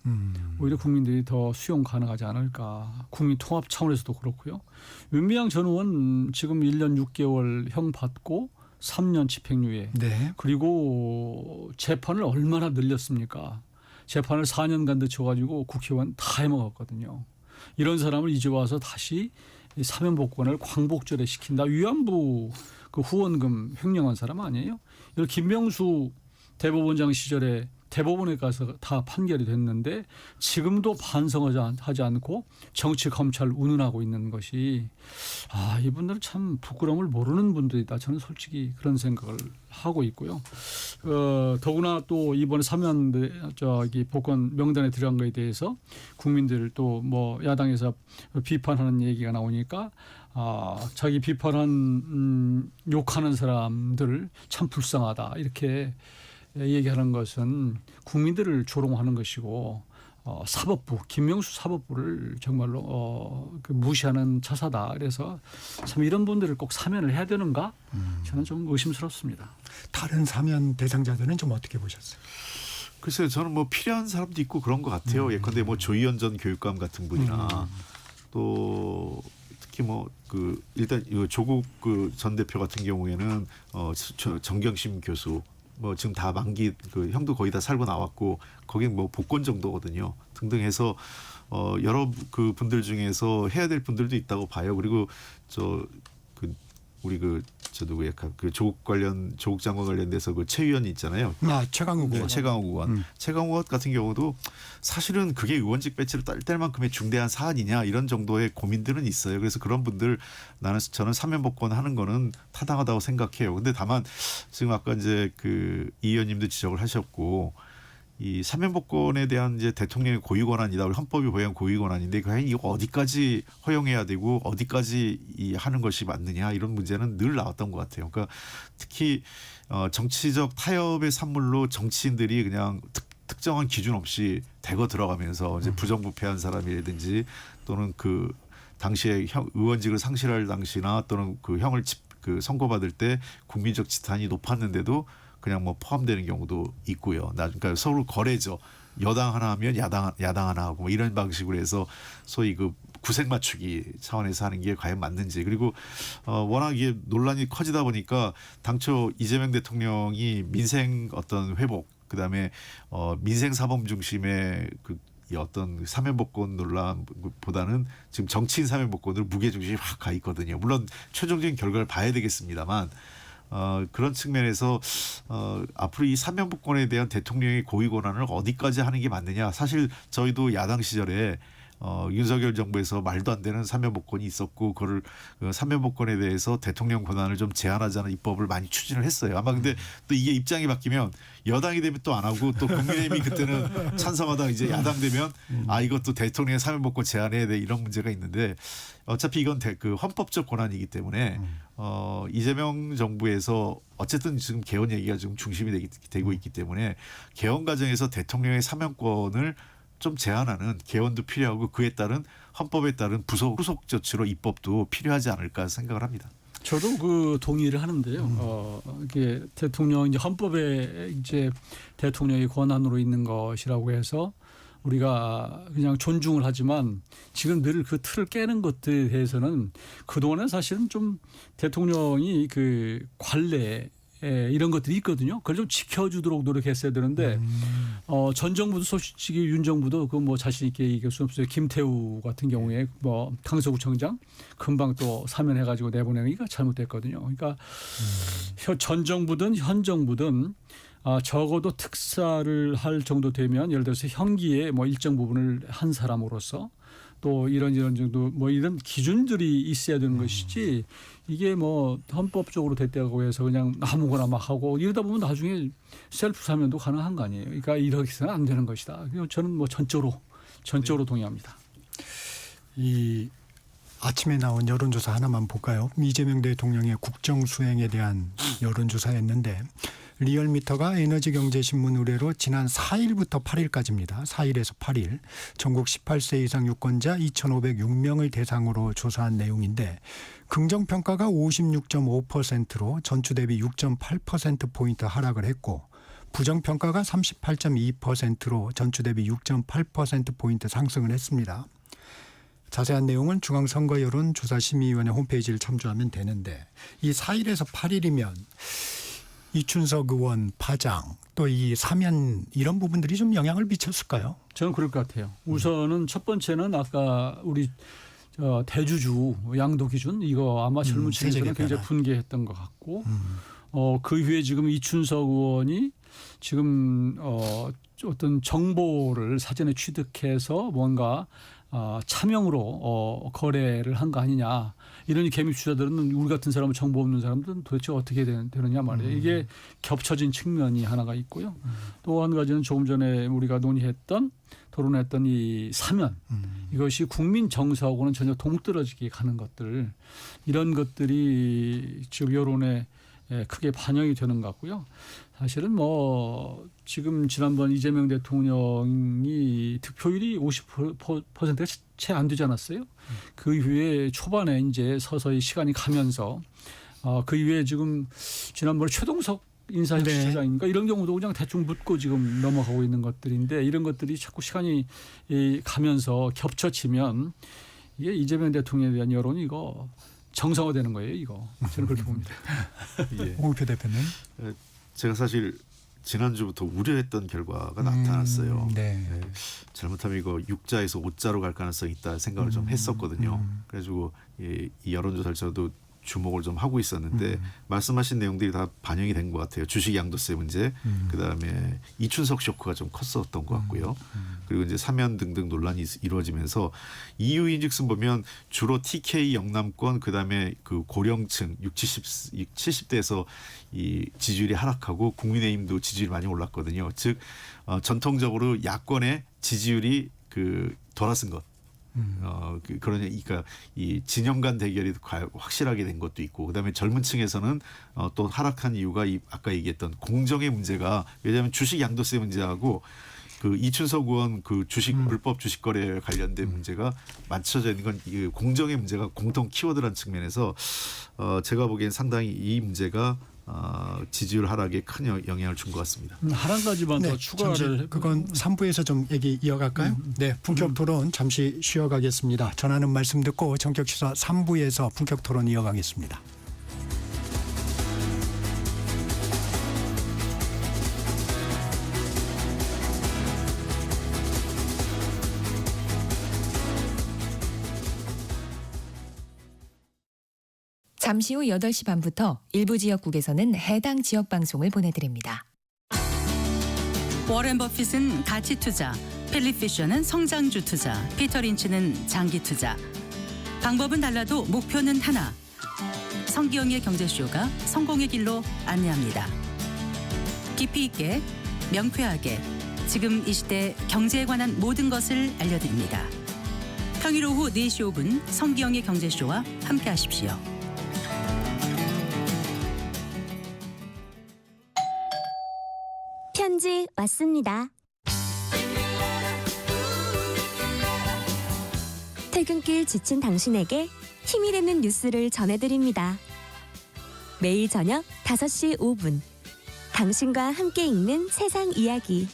오히려 국민들이 더 수용 가능하지 않을까. 국민 통합 차원에서도 그렇고요. 윤미향 전 의원 지금 1년 6개월 형 받고 3년 집행유예. 네. 그리고 재판을 얼마나 늘렸습니까? 재판을 4년간 늦춰가지고 국회의원 다 해먹었거든요. 이런 사람을 이제 와서 다시 사면복권을 광복절에 시킨다. 위안부 그 후원금 횡령한 사람 아니에요? 이걸 김명수 대법원장 시절에 대법원에 가서 다 판결이 됐는데 지금도 반성하지 않고 정치 검찰 운운하고 있는 것이 이분들은 참 부끄러움을 모르는 분들이다. 저는 솔직히 그런 생각을 하고 있고요. 더구나 또 이번에 사면 복권 명단에 들어간 거에 대해서 국민들 또 뭐 야당에서 비판하는 얘기가 나오니까 자기 비판한 욕하는 사람들 참 불쌍하다 이렇게 얘기하는 것은 국민들을 조롱하는 것이고 사법부 김명수 사법부를 정말로 무시하는 처사다. 그래서 참 이런 분들을 꼭 사면을 해야 되는가? 저는 좀 의심스럽습니다. 다른 사면 대상자들은 좀 어떻게 보셨어요? 글쎄요, 저는 뭐 필요한 사람도 있고 그런 것 같아요. 예컨대 뭐 조희연 전 교육감 같은 분이나 또 특히 뭐 일단 조국 전 대표 같은 경우에는 정경심 교수. 뭐 지금 다 만기 형도 거의 다 살고 나왔고 거긴 뭐 복권 정도거든요. 등등 해서 여러 분들 중에서 해야 될 분들도 있다고 봐요. 그리고 우리 조국 장관 관련돼서 최 의원이 있잖아요. 최강욱 의원. 최강욱 의원. 최강욱 의원 같은 경우도 사실은 그게 의원직 배치를 딸 만큼의 중대한 사안이냐 이런 정도의 고민들은 있어요. 그래서 그런 분들 저는 사면복권 하는 거는 타당하다고 생각해요. 근데 다만 지금 아까 이제 이 의원님도 지적을 하셨고 이 사면복권에 대한 이제 대통령의 고유 권한이다. 우리 헌법이 보유한 고유 권한인데 과연 이거 어디까지 허용해야 되고 어디까지 하는 것이 맞느냐 이런 문제는 늘 나왔던 것 같아요. 그러니까 특히 정치적 타협의 산물로 정치인들이 그냥 특정한 기준 없이 대거 들어가면서 이제 부정부패한 사람이라든지 또는 당시에 의원직을 상실할 당시나 또는 형을 선고받을 때 국민적 지탄이 높았는데도 그냥 뭐 포함되는 경우도 있고요. 그러니까 서로 거래죠. 여당 하나 하면 야당 하나 하고 뭐 이런 방식으로 해서 소위 구색 맞추기 차원에서 하는 게 과연 맞는지. 그리고 워낙 이게 논란이 커지다 보니까 당초 이재명 대통령이 민생 어떤 회복 그다음에 민생 사범 중심의 이 어떤 사면복권 논란보다는 지금 정치인 사면복권으로 무게중심이 확 가 있거든요. 물론 최종적인 결과를 봐야 되겠습니다만 그런 측면에서 앞으로 이 사면복권에 대한 대통령의 고위 권한을 어디까지 하는 게 맞느냐. 사실 저희도 야당 시절에 윤석열 정부에서 말도 안 되는 사면복권이 있었고 그거를 사면복권에 대해서 대통령 권한을 좀 제한하자는 입법을 많이 추진을 했어요. 아마 근데 또 이게 입장이 바뀌면 여당이 되면 또 안 하고 또 국민의힘이 그때는 찬성하다가 이제 야당 되면 이것도 대통령의 사면복권 제한해야 돼 이런 문제가 있는데 어차피 이건 그 헌법적 권한이기 때문에 이재명 정부에서 어쨌든 지금 개헌 얘기가 지금 중심이 되고 있기 때문에 개헌 과정에서 대통령의 사면권을 좀 제한하는 개헌도 필요하고 그에 따른 헌법에 따른 후속 조치로 입법도 필요하지 않을까 생각을 합니다. 저도 그 동의를 하는데요. 이게 대통령 이제 헌법에 이제 대통령의 권한으로 있는 것이라고 해서 우리가 그냥 존중을 하지만 지금 늘 그 틀을 깨는 것들에 대해서는 그동안에 사실은 좀 대통령이 그 관례 이런 것들이 있거든요. 그걸 좀 지켜주도록 노력했어야 되는데 전 정부도 솔직히 윤 정부도 그 뭐 자신 있게 얘기할 수 없어요. 김태우 같은 경우에 뭐 강서구청장 금방 또 사면해가지고 내보내기가 잘못됐거든요. 그러니까 전 정부든 현 정부든 적어도 특사를 할 정도 되면 예를 들어서 형기의 뭐 일정 부분을 한 사람으로서 또 이런 정도 뭐 이런 기준들이 있어야 되는 것이지 이게 뭐 헌법적으로 됐다고 해서 그냥 아무거나 막 하고 이러다 보면 나중에 셀프 사면도 가능한 거 아니에요. 그러니까 이렇게 해서는 안 되는 것이다. 저는 뭐 전적으로 동의합니다. 이 아침에 나온 여론조사 하나만 볼까요? 이재명 대통령의 국정 수행에 대한 여론조사였는데 리얼미터가 에너지경제신문 의뢰로 지난 4일부터 8일까지입니다. 4일에서 8일 전국 18세 이상 유권자 2,506명을 대상으로 조사한 내용인데 긍정평가가 56.5%로 전주 대비 6.8%포인트 하락을 했고 부정평가가 38.2%로 전주 대비 6.8%포인트 상승을 했습니다. 자세한 내용은 중앙선거여론조사심의위원회 홈페이지를 참조하면 되는데 이 4일에서 8일이면 이춘석 의원 파장 또 이 사면 이런 부분들이 좀 영향을 미쳤을까요? 저는 그럴 것 같아요. 우선은 첫 번째는 아까 우리 대주주 양도 기준 이거 아마 젊은 층에서는 굉장히 분개했던 것 같고 그 이후에 지금 이춘석 의원이 지금 어떤 정보를 사전에 취득해서 뭔가 차명으로 거래를 한 거 아니냐. 이런 개미 투자들은 우리 같은 사람은 정보 없는 사람들은 도대체 어떻게 되느냐 말이에요. 이게 겹쳐진 측면이 하나가 있고요. 또 한 가지는 조금 전에 우리가 토론했던 이 사면 이것이 국민 정서하고는 전혀 동떨어지게 가는 것들 이런 것들이 지금 여론에 크게 반영이 되는 것 같고요. 사실은 뭐 지금 지난번 이재명 대통령이 득표율이 50%가 채 안 되지 않았어요? 그 이후에 초반에 이제 서서히 시간이 가면서 그 이후에 지금 지난번에 최동석 인사실장인가 이런 경우도 그냥 대충 묻고 지금 넘어가고 있는 것들인데 이런 것들이 자꾸 시간이 가면서 겹쳐지면 이게 이재명 대통령에 대한 여론이 이거 정상화되는 거예요. 이거 저는 그렇게 봅니다. 예. 홍표 대표님. 제가 사실 지난주부터 우려했던 결과가 나타났어요. 네. 잘못하면 이거 6자에서 5자로 갈 가능성이 있다 생각을 좀 했었거든요. 그래가지고 이 여론조사를 저도 주목을 좀 하고 있었는데 말씀하신 내용들이 다 반영이 된 것 같아요. 주식 양도세 문제, 그다음에 이춘석 쇼크가 좀 컸었던 것 같고요. 그리고 이제 사면 등등 논란이 이루어지면서 이유인즉슨 보면 주로 TK 영남권 그다음에 그 고령층 70대에서 이 지지율이 하락하고 국민의힘도 지지율이 많이 올랐거든요. 즉 전통적으로 야권의 지지율이 그 돌아선 것. 그러니까 이 진영 간 대결이 확실하게 된 것도 있고 그다음에 젊은 층에서는 또 하락한 이유가 아까 얘기했던 공정의 문제가 왜냐하면 주식 양도세 문제하고 그 이춘석 의원 그 주식 불법 주식 거래에 관련된 문제가 맞춰져 있는 건 이 공정의 문제가 공통 키워드라는 측면에서 제가 보기엔 상당히 이 문제가 지지율 하락에 큰 영향을 준 것 같습니다. 한 가지만 더 추가를 그건 3부에서 좀 얘기 이어갈까요? 네, 품격 토론 잠시 쉬어가겠습니다. 전하는 말씀 듣고 전격 시사 3부에서 품격 토론 이어가겠습니다. 잠시 후 8시 반부터 일부 지역국에서는 해당 지역 방송을 보내드립니다. 워렌 버핏은 가치 투자, 필립 피셔는 성장주 투자, 피터 린치는 장기 투자. 방법은 달라도 목표는 하나. 성기영의 경제쇼가 성공의 길로 안내합니다. 깊이 있게, 명쾌하게, 지금 이 시대 경제에 관한 모든 것을 알려드립니다. 평일 오후 4시 5분 성기영의 경제쇼와 함께하십시오. 편지 왔습니다. 퇴근길 지친 당신에게 힘이 되는 뉴스를 전해드립니다. 매일 저녁 5시 5분 당신과 함께 읽는 세상 이야기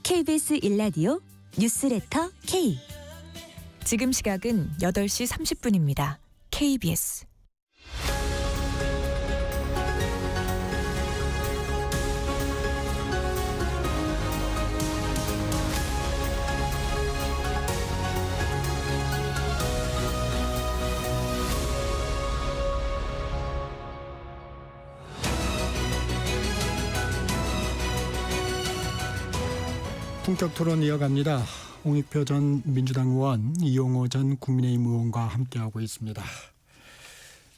KBS 1라디오 뉴스레터 K. 지금 시각은 8시 30분입니다. KBS. 본격 토론 이어갑니다. 홍익표 전 민주당 의원, 이용호 전 국민의힘 의원과 함께하고 있습니다.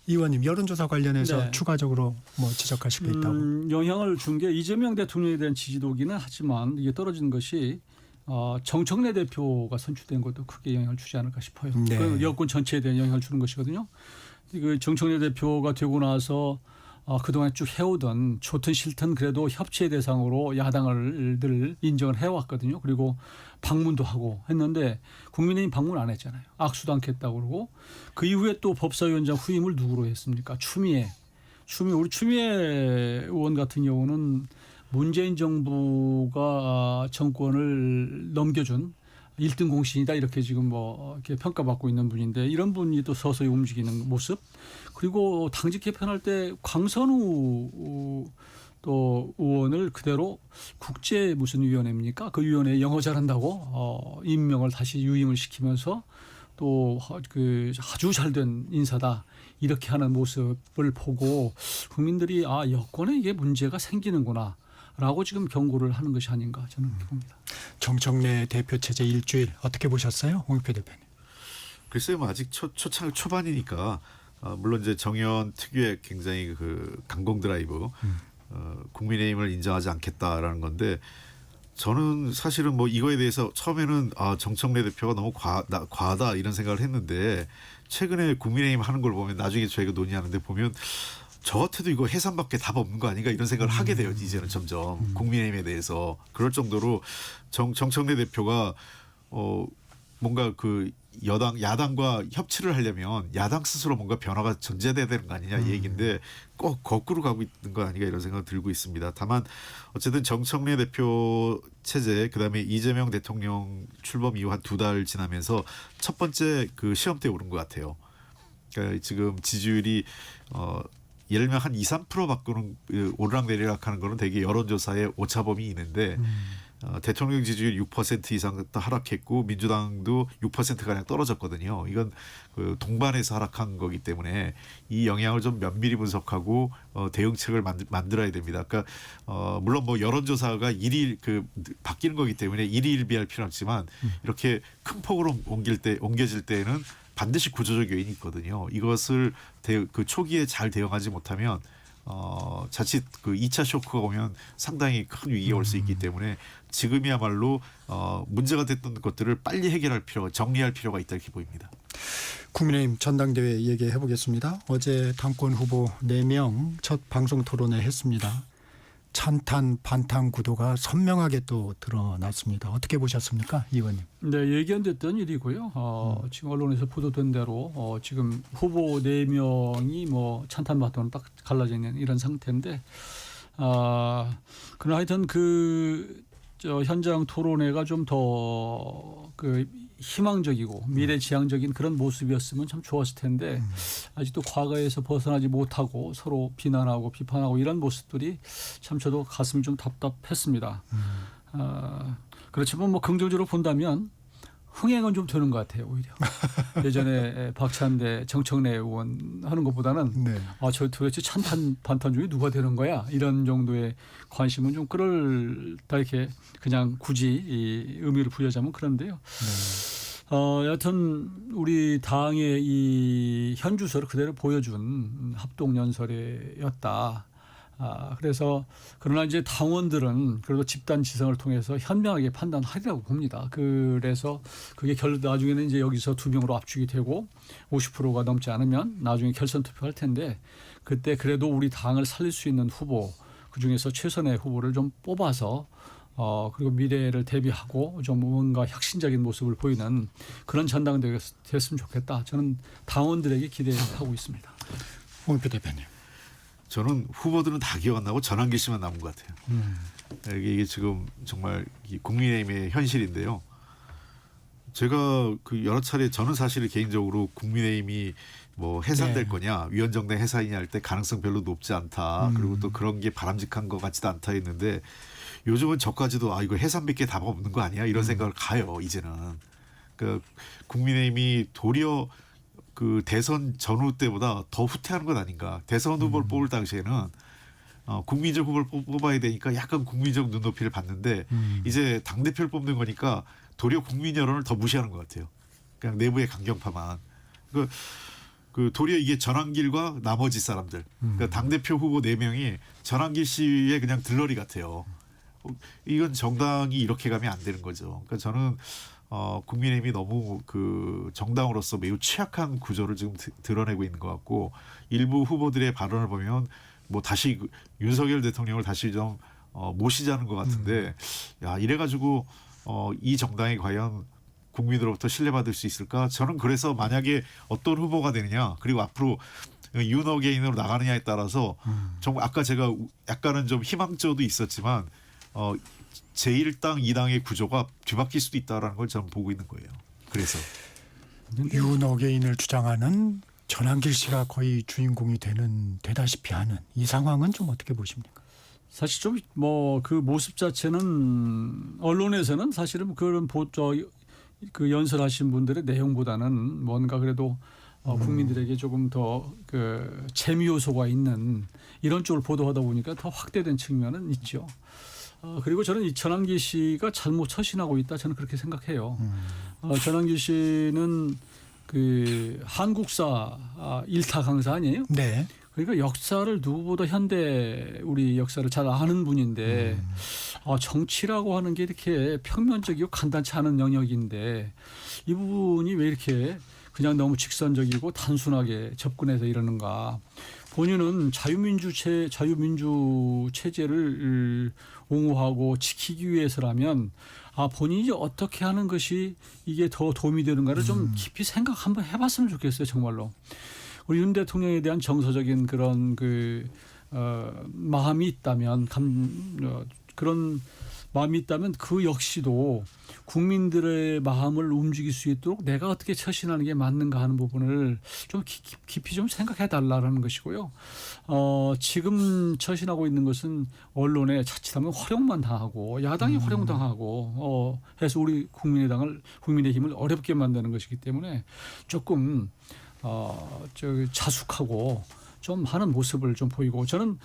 의원님, 여론조사 관련해서 네. 추가적으로 뭐 지적하실 게 있다고? 영향을 준 게 이재명 대통령에 대한 지지도기는 하지만 이게 떨어진 것이 정청래 대표가 선출된 것도 크게 영향을 주지 않을까 싶어요. 네. 그 여권 전체에 대한 영향을 주는 것이거든요. 그 정청래 대표가 되고 나서 그동안 쭉 해오던 좋든 싫든 그래도 협치의 대상으로 야당을 늘 인정을 해왔거든요. 그리고 방문도 하고 했는데 국민의힘 방문 안 했잖아요. 악수도 않겠다고 그러고 그 이후에 또 법사위원장 후임을 누구로 했습니까? 추미애. 우리 추미애 의원 같은 경우는 문재인 정부가 정권을 넘겨준 1등 공신이다 이렇게 지금 뭐 이렇게 평가받고 있는 분인데 이런 분이 또 서서히 움직이는 모습 그리고 당직 개편할 때 광선우 또 의원을 그대로 국제 무슨 위원회입니까? 그 위원회에 영어 잘한다고 임명을 다시 유임을 시키면서 또 그 아주 잘된 인사다 이렇게 하는 모습을 보고 국민들이 여권에 이게 문제가 생기는구나. 라고 지금 경고를 하는 것이 아닌가 저는 그렇게 봅니다. 정청래 대표 체제 일주일 어떻게 보셨어요, 홍익표 대표님? 글쎄요, 뭐 아직 초반이니까 물론 이제 정의원 특유의 굉장히 그 강공 드라이브, 국민의힘을 인정하지 않겠다라는 건데 저는 사실은 뭐 이거에 대해서 처음에는 정청래 대표가 너무 과하다 이런 생각을 했는데 최근에 국민의힘 하는 걸 보면 나중에 저희가 논의하는데 보면. 저 같아도 이거 해산밖에 답 없는 거 아닌가 이런 생각을 하게 돼요. 이제는 점점 국민의힘에 대해서 그럴 정도로 정청래 대표가 뭔가 그 야당과 협치를 하려면 야당 스스로 뭔가 변화가 전제돼야 되는 거 아니냐 이 얘기인데 꼭 거꾸로 가고 있는 거 아닌가 이런 생각을 들고 있습니다. 다만 어쨌든 정청래 대표 체제 그다음에 이재명 대통령 출범 이후 한 2달 지나면서 첫 번째 그 시험대에 오른 것 같아요. 그러니까 지금 지지율이 예를 들면 한 2, 3% 바꾸는 오르락내리락하는 거는 되게 여론조사의 오차범위 있는데 대통령 지지율 6% 이상 하락했고 민주당도 6%가량 떨어졌거든요. 이건 그 동반해서 하락한 거기 때문에 이 영향을 좀 면밀히 분석하고 대응책을 만들어야 됩니다. 그러니까 물론 뭐 여론조사가 일일 바뀌는 거기 때문에 일희일비할 필요는 없지만 이렇게 큰 폭으로 옮겨질 때에는 반드시 구조적 요인이 있거든요. 이것을 그 초기에 잘 대응하지 못하면 자칫 그 2차 쇼크가 오면 상당히 큰 위기가 올 수 있기 때문에 지금이야말로 문제가 됐던 것들을 빨리 정리할 필요가 있다 이렇게 보입니다. 국민의힘 전당대회 얘기해 보겠습니다. 어제 당권 후보 4명 첫 방송 토론회 했습니다. 찬탄 반탄 구도가 선명하게 또 드러났습니다. 어떻게 보셨습니까, 의원님? 네, 예견됐던 일이고요. 지금 언론에서 보도된 대로 지금 후보 4명이 뭐 찬탄 반탄으로 딱 갈라져 있는 이런 상태인데, 그러나 하여튼 현장 토론회가 좀 더 희망적이고 미래지향적인 그런 모습이었으면 참 좋았을 텐데 아직도 과거에서 벗어나지 못하고 서로 비난하고 비판하고 이런 모습들이 참 저도 가슴이 좀 답답했습니다. 그렇지만 뭐 긍정적으로 본다면 흥행은 좀 되는 것 같아요. 오히려 예전에 박찬대, 정청래 의원 하는 것보다는 네. 저 도대체 찬반 중에 누가 되는 거야? 이런 정도의 관심은 좀 끌다 이렇게 그냥 굳이 이 의미를 부여자면 그런데요. 여하튼 우리 당의 이 현주소를 그대로 보여준 합동연설이었다. 그래서 그러나 이제 당원들은 그래도 집단 지성을 통해서 현명하게 판단하리라고 봅니다. 그래서 그게 나중에는 이제 여기서 2명으로 압축이 되고 50%가 넘지 않으면 나중에 결선 투표할 텐데 그때 그래도 우리 당을 살릴 수 있는 후보 그중에서 최선의 후보를 좀 뽑아서 그리고 미래를 대비하고 좀 뭔가 혁신적인 모습을 보이는 그런 전당대회가 됐으면 좋겠다. 저는 당원들에게 기대하고 있습니다. 홍표 대표님. 저는 후보들은 다 기억 안 나고 전환기 씨만 남은 것 같아요. 이게 지금 정말 국민의힘의 현실인데요. 제가 그 여러 차례 저는 사실 개인적으로 국민의힘이 뭐 해산될 거냐 위원정당 해산이냐 할 때 가능성 별로 높지 않다. 그리고 또 그런 게 바람직한 것 같지도 않다 했는데 요즘은 저까지도 이거 해산밖에 답 없는 거 아니야 이런 생각을 가요. 이제는. 그러니까 국민의힘이 도리어 그 대선 전후 때보다 더 후퇴하는 것 아닌가. 대선 후보를 뽑을 당시에는 국민적 후보를 뽑아야 되니까 약간 국민적 눈높이를 받는데 이제 당대표를 뽑는 거니까 도리어 국민 여론을 더 무시하는 것 같아요. 그냥 내부의 강경파만. 그 도리어 이게 전환길과 나머지 사람들. 그러니까 당대표 후보 4명이 전환길 씨의 그냥 들러리 같아요. 이건 정당이 이렇게 가면 안 되는 거죠. 그러니까 저는 국민의힘이 너무 그 정당으로서 매우 취약한 구조를 지금 드러내고 있는 것 같고 일부 후보들의 발언을 보면 뭐 다시 윤석열 대통령을 다시 좀 모시자는 것 같은데 야 이래가지고 이 정당이 과연 국민으로부터 신뢰받을 수 있을까? 저는 그래서 만약에 어떤 후보가 되느냐 그리고 앞으로 윤어게인으로 나가느냐에 따라서 정말 아까 제가 약간은 좀 희망조도 있었지만 제1당 2당의 구조가 뒤바뀔 수도 있다는 걸 저는 보고 있는 거예요. 그래서 윤어게인을 주장하는 전환길 씨가 거의 주인공이 되다시피 하는 이 상황은 좀 어떻게 보십니까? 사실 좀 뭐 그 모습 자체는 언론에서는 사실은 그런 그 연설하신 분들의 내용보다는 뭔가 그래도 국민들에게 조금 더 그 재미 요소가 있는 이런 쪽을 보도하다 보니까 더 확대된 측면은 있죠. 그리고 저는 이 전환기 씨가 잘못 처신하고 있다 저는 그렇게 생각해요. 전환기 씨는 그 한국사 일타 강사 아니에요? 네. 그러니까 역사를 누구보다 현대 우리 역사를 잘 아는 분인데 정치라고 하는 게 이렇게 평면적이고 간단치 않은 영역인데 이 부분이 왜 이렇게 그냥 너무 직선적이고 단순하게 접근해서 이러는가. 본인은 자유민주 체제를 옹호하고 지키기 위해서라면 본인이 어떻게 하는 것이 이게 더 도움이 되는가를 좀 깊이 생각 한번 해봤으면 좋겠어요. 정말로. 우리 윤 대통령에 대한 정서적인 그런 마음이 있다면 그런 마음이 있다면 그 역시도 국민들의 마음을 움직일 수 있도록 내가 어떻게 처신하는 게 맞는가 하는 부분을 좀 깊이 좀 생각해 달라는 것이고요. 지금 처신하고 있는 것은 언론에 자칫하면 활용만 당하고 야당이 활용당하고 해서 우리 국민의힘을 어렵게 만드는 것이기 때문에 조금 자숙하고 좀 하는 모습을 좀 보이고 저는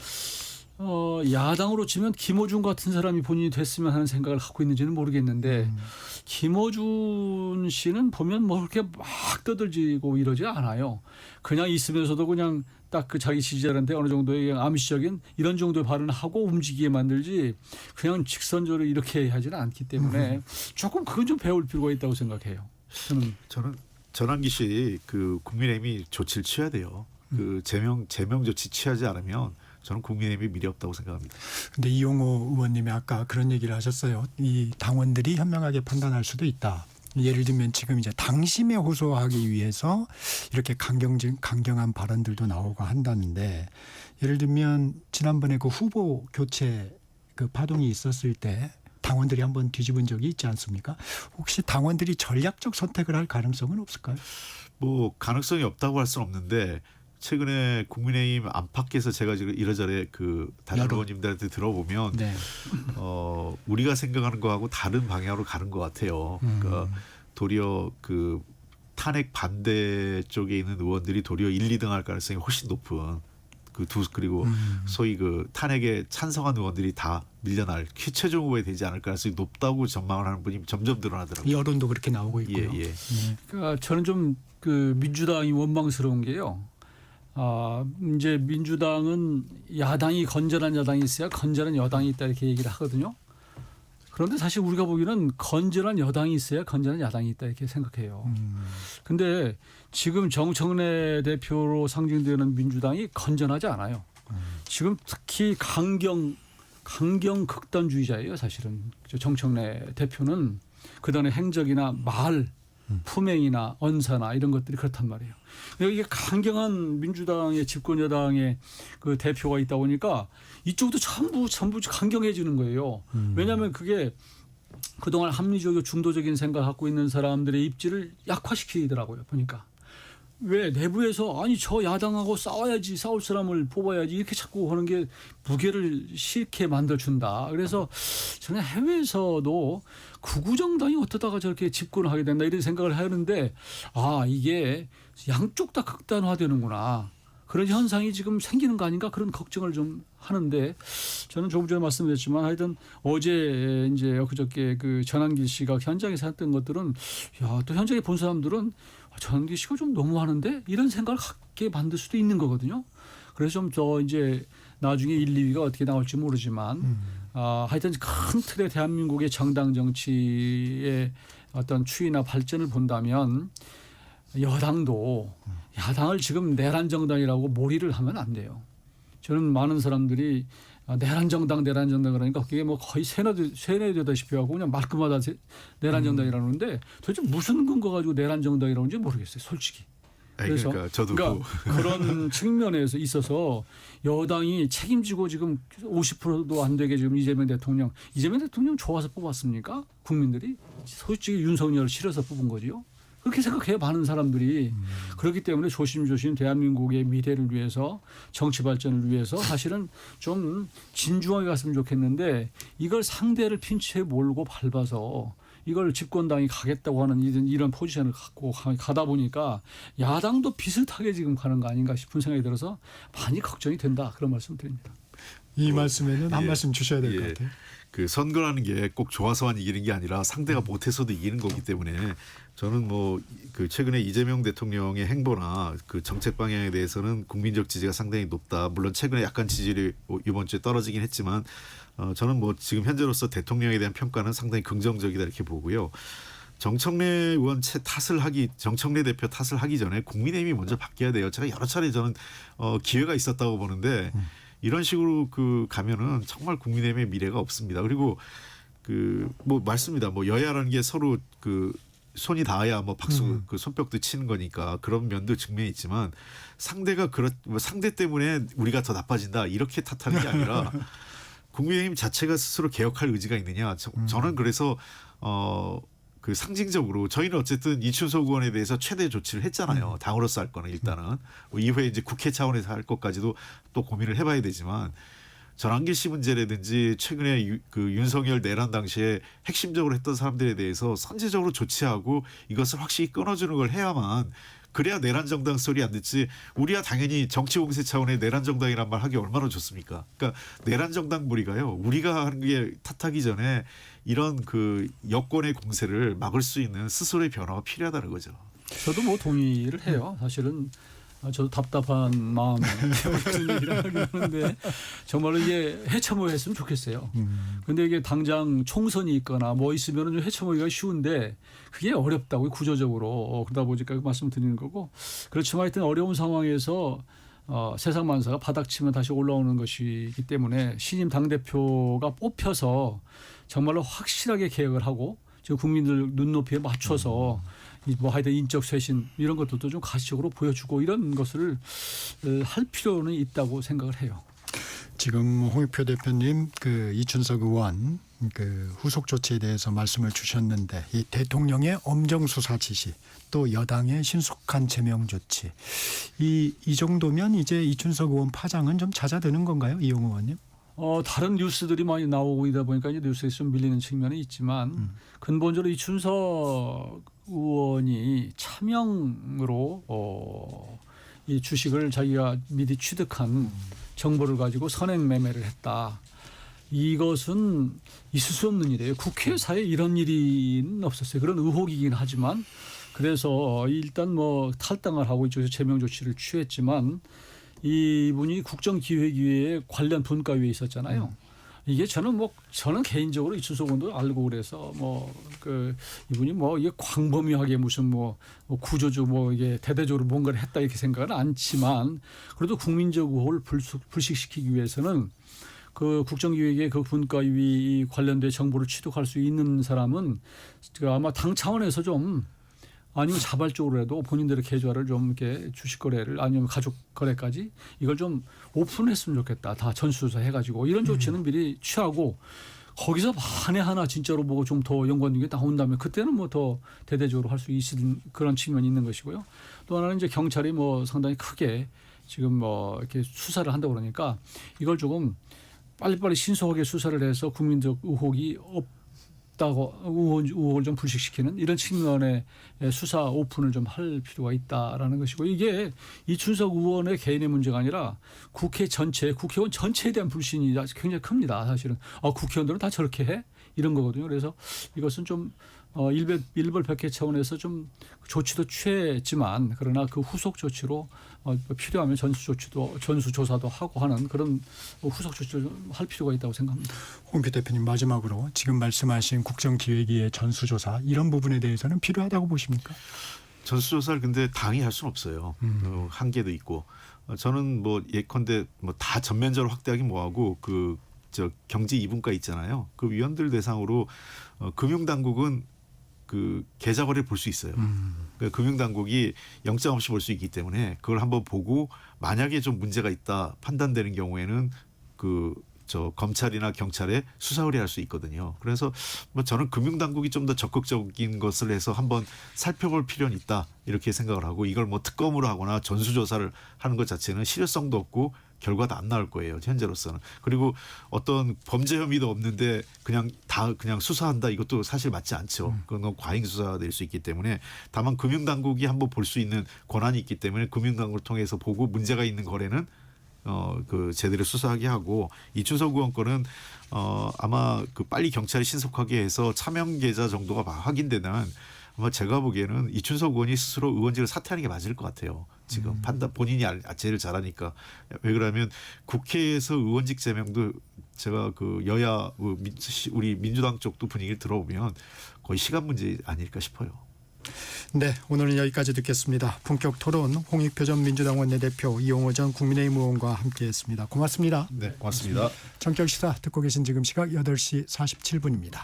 야당으로 치면 김어준 같은 사람이 본인이 됐으면 하는 생각을 갖고 있는지는 모르겠는데 김어준 씨는 보면 뭐 그렇게 막 떠들지고 이러지 않아요. 그냥 있으면서도 그냥 딱 그 자기 지지자한테 어느 정도의 암시적인 이런 정도의 발언을 하고 움직이게 만들지 그냥 직선적으로 이렇게 하지는 않기 때문에 조금 그건 좀 배울 필요가 있다고 생각해요. 저는 전환기 씨 그 국민의힘이 조치를 취해야 돼요. 그 제명 조치 취하지 않으면 저는 국민의힘이 미래 없다고 생각합니다. 근데 이용호 의원님이 아까 그런 얘기를 하셨어요. 이 당원들이 현명하게 판단할 수도 있다. 예를 들면 지금 이제 당심에 호소하기 위해서 이렇게 강경한 발언들도 나오고 한다는데 예를 들면 지난번에 그 후보 교체 그 파동이 있었을 때 당원들이 한번 뒤집은 적이 있지 않습니까? 혹시 당원들이 전략적 선택을 할 가능성은 없을까요? 뭐 가능성이 없다고 할 수는 없는데 최근에 국민의힘 안팎에서 제가 지금 이러저래 그 다른 의원님들한테 들어보면 우리가 생각하는 거하고 다른 방향으로 가는 것 같아요. 그러니까 도리어 그 탄핵 반대 쪽에 있는 의원들이 도리어 1, 2등 할 가능성이 훨씬 높은 그리고 소위 그 탄핵에 찬성한 의원들이 다 밀려날 최종 후보에 되지 않을 가능성이 높다고 전망을 하는 분이 점점 늘어나더라고요. 여론도 그렇게 나오고 있고요. 예. 그러니까 저는 좀 그 민주당이 원망스러운 게요. 이제 민주당은 야당이 건전한 야당이 있어야 건전한 여당이 있다 이렇게 얘기를 하거든요. 그런데 사실 우리가 보기에는 건전한 여당이 있어야 건전한 야당이 있다 이렇게 생각해요. 근데 지금 정청래 대표로 상징되는 민주당이 건전하지 않아요. 지금 특히 강경 극단주의자예요. 사실은 정청래 대표는 그다음에 행적이나 말, 품행이나 언사나 이런 것들이 그렇단 말이에요. 이게 강경한 민주당의 집권 여당의 그 대표가 있다 보니까 이쪽도 전부 강경해지는 거예요. 왜냐하면 그게 그동안 합리적이고 중도적인 생각을 갖고 있는 사람들의 입지를 약화시키더라고요. 보니까. 왜 내부에서 아니 저 야당하고 싸워야지, 싸울 사람을 뽑아야지 이렇게 자꾸 하는 게 무게를 싫게 만들어준다. 그래서 저는 해외에서도 극우정당이 어쩌다가 저렇게 집권을 하게 된다 이런 생각을 하는데 이게 양쪽 다 극단화되는구나. 그런 현상이 지금 생기는 거 아닌가 그런 걱정을 좀 하는데 저는 조금 전에 말씀드렸지만 하여튼 어제 이제 엊그저께 그 전한길 씨가 현장에서 했던 것들은 또 현장에 본 사람들은 전한길 씨가 좀 너무하는데 이런 생각을 갖게 만들 수도 있는 거거든요. 그래서 좀 더 이제 나중에 1, 2위가 어떻게 나올지 모르지만 하여튼 큰 틀의 대한민국의 정당 정치의 어떤 추이나 발전을 본다면 여당도 야당을 지금 내란 정당이라고 몰이를 하면 안 돼요. 저는 많은 사람들이 내란 정당 그러니까 그게 뭐 거의 세뇌되다시피 하고 그냥 말끝마다 내란 정당이라는데 도대체 무슨 근거 가지고 내란 정당이라는지 모르겠어요, 솔직히. 그래서 그러니까 저도 그런 측면에서 있어서 여당이 책임지고 지금 50%도 안 되게 지금 이재명 대통령 좋아서 뽑았습니까? 국민들이 솔직히 윤석열을 싫어서 뽑은 거지요. 그렇게 생각해요, 많은 사람들이. 그렇기 때문에 조심조심 대한민국의 미래를 위해서 정치 발전을 위해서 사실은 좀 진중하게 갔으면 좋겠는데 이걸 상대를 핀치에 몰고 밟아서 이걸 집권당이 가겠다고 하는 이런 포지션을 갖고 가다 보니까 야당도 비슷하게 지금 가는 거 아닌가 싶은 생각이 들어서 많이 걱정이 된다. 그런 말씀 드립니다. 이 말씀에는 한 말씀 주셔야 될 것 같아요. 그 선거라는 게 꼭 좋아서만 이기는 게 아니라 상대가 못해서도 이기는 거기 때문에 저는 뭐 그 최근에 이재명 대통령의 행보나 그 정책 방향에 대해서는 국민적 지지가 상당히 높다. 물론 최근에 약간 지지율이 이번 주에 떨어지긴 했지만 저는 뭐 지금 현재로서 대통령에 대한 평가는 상당히 긍정적이다 이렇게 보고요. 정청래 의원 정청래 대표 탓을 하기 전에 국민의힘이 먼저 바뀌어야 돼요. 제가 여러 차례 저는 기회가 있었다고 보는데 이런 식으로 가면은 정말 국민의힘의 미래가 없습니다. 그리고 뭐 맞습니다. 뭐 여야라는 게 서로 손이 닿아야 뭐 박수 손뼉도 치는 거니까 그런 면도 측면이 있지만 상대 때문에 우리가 더 나빠진다 이렇게 탓하는 게 아니라 국민의힘 자체가 스스로 개혁할 의지가 있느냐. 저는 그래서 상징적으로 저희는 어쨌든 이춘석 의원에 대해서 최대 조치를 했잖아요. 당으로서 할 거는 일단은 이후에 이제 국회 차원에서 할 것까지도 또 고민을 해봐야 되지만 전한길 씨 문제라든지 최근에 윤석열 내란 당시에 핵심적으로 했던 사람들에 대해서 선제적으로 조치하고 이것을 확실히 끊어주는 걸 해야만 그래야 내란 정당 소리 안 듣지. 우리야 당연히 정치 공세 차원의 내란 정당이란 말 하기 얼마나 좋습니까? 그러니까 내란 정당 무리가요. 우리가 하는 게 탓하기 전에 이런 여권의 공세를 막을 수 있는 스스로의 변화가 필요하다는 거죠. 저도 뭐 동의를 해요. 사실은 저도 답답한 마음에 그런 얘기를 하긴 하는데 정말로 이게 헤쳐모였으면 좋겠어요. 근데 이게 당장 총선이 있거나 뭐 있으면 좀 헤쳐모기가 쉬운데 그게 어렵다고요. 구조적으로. 그러다 보니까 말씀드리는 거고. 그렇지만 하여튼 어려운 상황에서 세상 만사가 바닥치면 다시 올라오는 것이기 때문에 신임 당대표가 뽑혀서 정말로 확실하게 개혁을 하고 지금 국민들 눈높이에 맞춰서 뭐 하여튼 인적 쇄신 이런 것들도 좀 가시적으로 보여주고 이런 것을 할 필요는 있다고 생각을 해요. 지금 홍익표 대표님 이춘석 의원 후속 조치에 대해서 말씀을 주셨는데 이 대통령의 엄정 수사 지시 또 여당의 신속한 제명 조치 이 정도면 이제 이춘석 의원 파장은 좀 잦아드는 건가요, 이용 의원님? 다른 뉴스들이 많이 나오고 있다 보니까 이제 뉴스에 좀 밀리는 측면이 있지만 근본적으로 이춘석 의원이 차명으로 이 주식을 자기가 미리 취득한 정보를 가지고 선행 매매를 했다. 이것은 있을 수 없는 일이에요. 국회사에 이런 일은 없었어요. 그런 의혹이긴 하지만 그래서 일단 뭐 탈당을 하고 이쪽에서 제명 조치를 취했지만 이분이 국정기획위에 관련 분과위에 있었잖아요. 이게 저는 개인적으로 이춘석 의원도 알고 그래서 이분이 이게 광범위하게 무슨 구조적 이게 대대적으로 뭔가를 했다 이렇게 생각은 않지만 그래도 국민적 의혹을 불식시키기 위해서는 그 국정기획의 그 분과위 관련된 정보를 취득할 수 있는 사람은 아마 당 차원에서 좀 아니면 자발적으로라도 본인들의 계좌를 좀 이렇게 주식 거래를 아니면 가족 거래까지 이걸 좀 오픈했으면 좋겠다. 다 전수조사 해가지고 이런 조치는 미리 취하고 거기서 만에 하나 진짜로 보고 좀 더 연관된 게 나온다면 그때는 더 대대적으로 할 수 있는 그런 측면이 있는 것이고요. 또 하나는 이제 경찰이 상당히 크게 지금 이렇게 수사를 한다고 그러니까 이걸 조금 빨리빨리 신속하게 수사를 해서 국민적 의혹이 없다고 의혹을 좀 불식시키는 이런 측면의 수사 오픈을 좀 할 필요가 있다라는 것이고 이게 이춘석 의원의 개인의 문제가 아니라 국회 전체 국회의원 전체에 대한 불신이 굉장히 큽니다. 사실은 국회의원들은 다 저렇게 해? 이런 거거든요. 그래서 이것은 좀 일벌백계 차원에서 좀 조치도 취했지만 그러나 그 후속 조치로 필요하면 전수조사도 하고 하는 그런 후속 조치를 할 필요가 있다고 생각합니다. 홍표 대표님 마지막으로 지금 말씀하신 국정기획위의 전수조사 이런 부분에 대해서는 필요하다고 보십니까? 전수조사를 근데 당이 할 수는 없어요. 한계도 있고 저는 예컨대 다 전면적으로 확대하기 뭐하고 경제 2분과 있잖아요. 그 위원들 대상으로 금융당국은 그 계좌 거래를 볼 수 있어요. 그러니까 금융당국이 영장 없이 볼 수 있기 때문에 그걸 한번 보고 만약에 좀 문제가 있다 판단되는 경우에는 검찰이나 경찰에 수사 의뢰할 수 있거든요. 그래서 저는 금융당국이 좀 더 적극적인 것을 해서 한번 살펴볼 필요는 있다 이렇게 생각을 하고 이걸 특검으로 하거나 전수조사를 하는 것 자체는 실효성도 없고 결과도 안 나올 거예요. 현재로서는. 그리고 어떤 범죄 혐의도 없는데 그냥 수사한다 이것도 사실 맞지 않죠. 그건 과잉 수사가 될 수 있기 때문에 다만 금융당국이 한번 볼 수 있는 권한이 있기 때문에 금융당국을 통해서 보고 문제가 있는 거래는 제대로 수사하게 하고 이춘석 의원 거는 아마 빨리 경찰이 신속하게 해서 차명 계좌 정도가 확인되면 아마 제가 보기에는 이춘석 의원이 스스로 의원직을 사퇴하는 게 맞을 것 같아요. 지금 판단 본인이 제일 잘하니까. 왜 그러면 국회에서 의원직 제명도 제가 여야 우리 민주당 쪽도 분위기를 들어보면 거의 시간 문제 아닐까 싶어요. 네, 오늘은 여기까지 듣겠습니다. 본격 토론 홍익표 전 민주당 원내대표 이용호 전 국민의힘 의원과 함께했습니다. 고맙습니다. 네, 고맙습니다. 정격시사 듣고 계신 지금 시각 8시 47분입니다.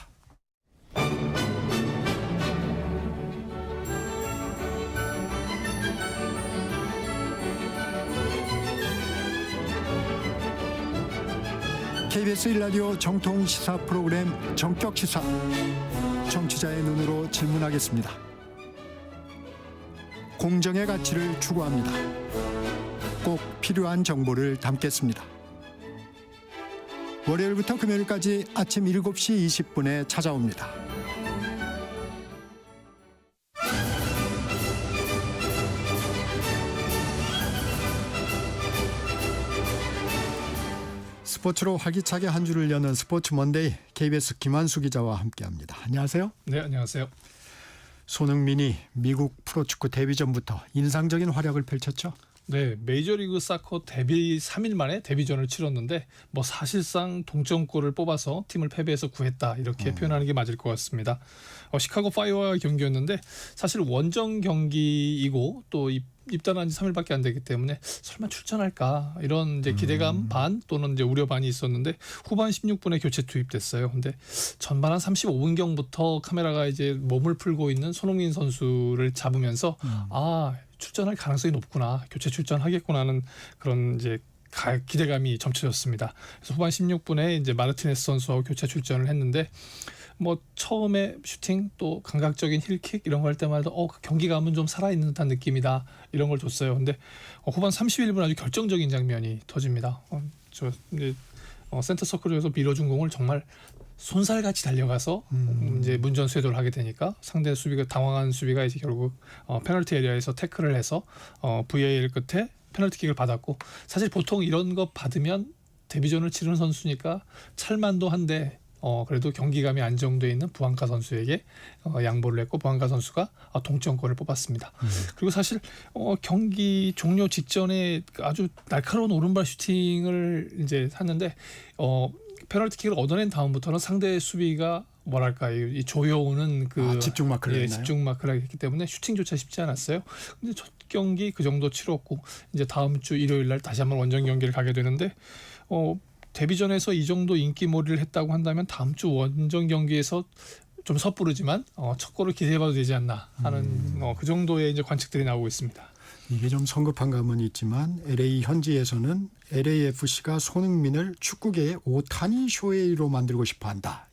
KBS 1라디오 정통 시사 프로그램 정격시사 정치자의 눈으로 질문하겠습니다. 공정의 가치를 추구합니다. 꼭 필요한 정보를 담겠습니다. 월요일부터 금요일까지 아침 7시 20분에 찾아옵니다. 스포츠로 활기차게 한 주를 여는 스포츠 먼데이 KBS 김한수 기자와 함께합니다. 안녕하세요. 네, 안녕하세요. 손흥민이 미국 프로축구 데뷔전부터 인상적인 활약을 펼쳤죠. 네, 메이저리그 사커 데뷔 3일 만에 데뷔전을 치렀는데 사실상 동점골을 뽑아서 팀을 패배해서 구했다 이렇게 표현하는 게 맞을 것 같습니다. 시카고 파이어와의 경기였는데 사실 원정 경기이고 또 입단한 지 3일밖에 안 되기 때문에 설마 출전할까 이런 이제 기대감 반 또는 이제 우려 반이 있었는데 후반 16분에 교체 투입됐어요. 근데 전반 한 35분경부터 카메라가 이제 몸을 풀고 있는 손흥민 선수를 잡으면서 출전할 가능성이 높구나, 교체 출전하겠구나 하는 그런 이제 기대감이 점쳐졌습니다. 그래서 후반 16분에 이제 마르티네스 선수와 교체 출전을 했는데 처음에 슈팅 또 감각적인 힐킥 이런 거 할 때마다 그 경기감은 좀 살아있는 듯한 느낌이다 이런 걸 줬어요. 근데 후반 31분 아주 결정적인 장면이 터집니다. 이제 센터 서클에서 밀어준 공을 정말 손살같이 달려가서 이제 문전 쇄도를 하게 되니까 상대 수비가 당황한 수비가 이제 결국 페널티 에리어에서 태클을 해서 VAR 끝에 페널티킥을 받았고, 사실 보통 이런 거 받으면 데뷔전을 치르는 선수니까 찰만도 한데 그래도 경기감이 안정돼 있는 부안카 선수에게 양보를 했고 부안카 선수가 동점골을 뽑았습니다. 그리고 사실 경기 종료 직전에 아주 날카로운 오른발 슈팅을 이제 했는데 페널티킥을 얻어낸 다음부터는 상대 수비가 뭐랄까 이 조여오는 그 집중 마크를 했나요? 집중 마크를 했기 때문에 슈팅조차 쉽지 않았어요. 근데 첫 경기 그 정도 치렀고 이제 다음 주 일요일 날 다시 한번 원정 경기를 가게 되는데 데뷔전에서 이 정도 인기몰이를 했다고 한다면 다음 주 원정 경기에서 좀 섣부르지만 첫 골을 기대해봐도 되지 않나 하는 그 정도의 이제 관측들이 나오고 있습니다. 이게 좀 성급한 감은 있지만 LA 현지에서는 LAFC가 손흥민을 축구계의 오타니 쇼헤이로 만들고 싶어한다.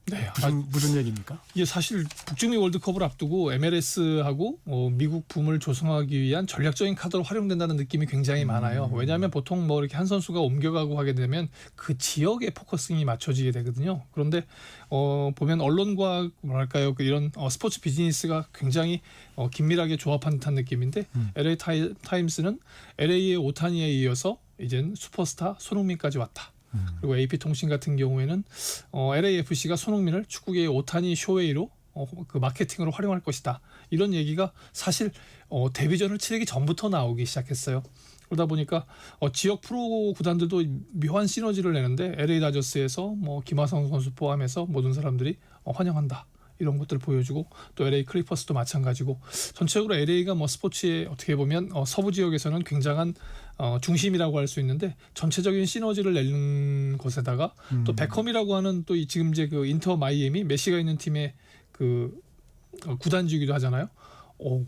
네, 무슨 얘기입니까? 이게 사실 북중미 월드컵을 앞두고 MLS하고 미국 붐을 조성하기 위한 전략적인 카드로 활용된다는 느낌이 굉장히 많아요. 왜냐하면 보통 뭐 이렇게 한 선수가 옮겨가고 하게 되면 그 지역에 포커싱이 맞춰지게 되거든요. 그런데 보면 언론과 뭐랄까요 이런 스포츠 비즈니스가 굉장히 긴밀하게 조합한 듯한 느낌인데 LA 타임스는 LA의 오타니에 이어서 이젠 슈퍼스타 손흥민까지 왔다. 그리고 AP통신 같은 경우에는 LAFC가 손흥민을 축구계의 오타니 쇼웨이로 그 마케팅으로 활용할 것이다. 이런 얘기가 사실 데뷔전을 치르기 전부터 나오기 시작했어요. 그러다 보니까 지역 프로 구단들도 묘한 시너지를 내는데 LA 다저스에서 뭐 김하성 선수 포함해서 모든 사람들이 환영한다. 이런 것들을 보여주고 또 LA 클리퍼스도 마찬가지고 전체적으로 LA가 뭐 스포츠에 어떻게 보면 서부 지역에서는 굉장한 중심이라고 할 수 있는데 전체적인 시너지를 내는 것에다가 또 베컴이라고 하는 또 지금 이제 그 인터 마이애미 메시가 있는 팀의 그 구단주이기도 하잖아요.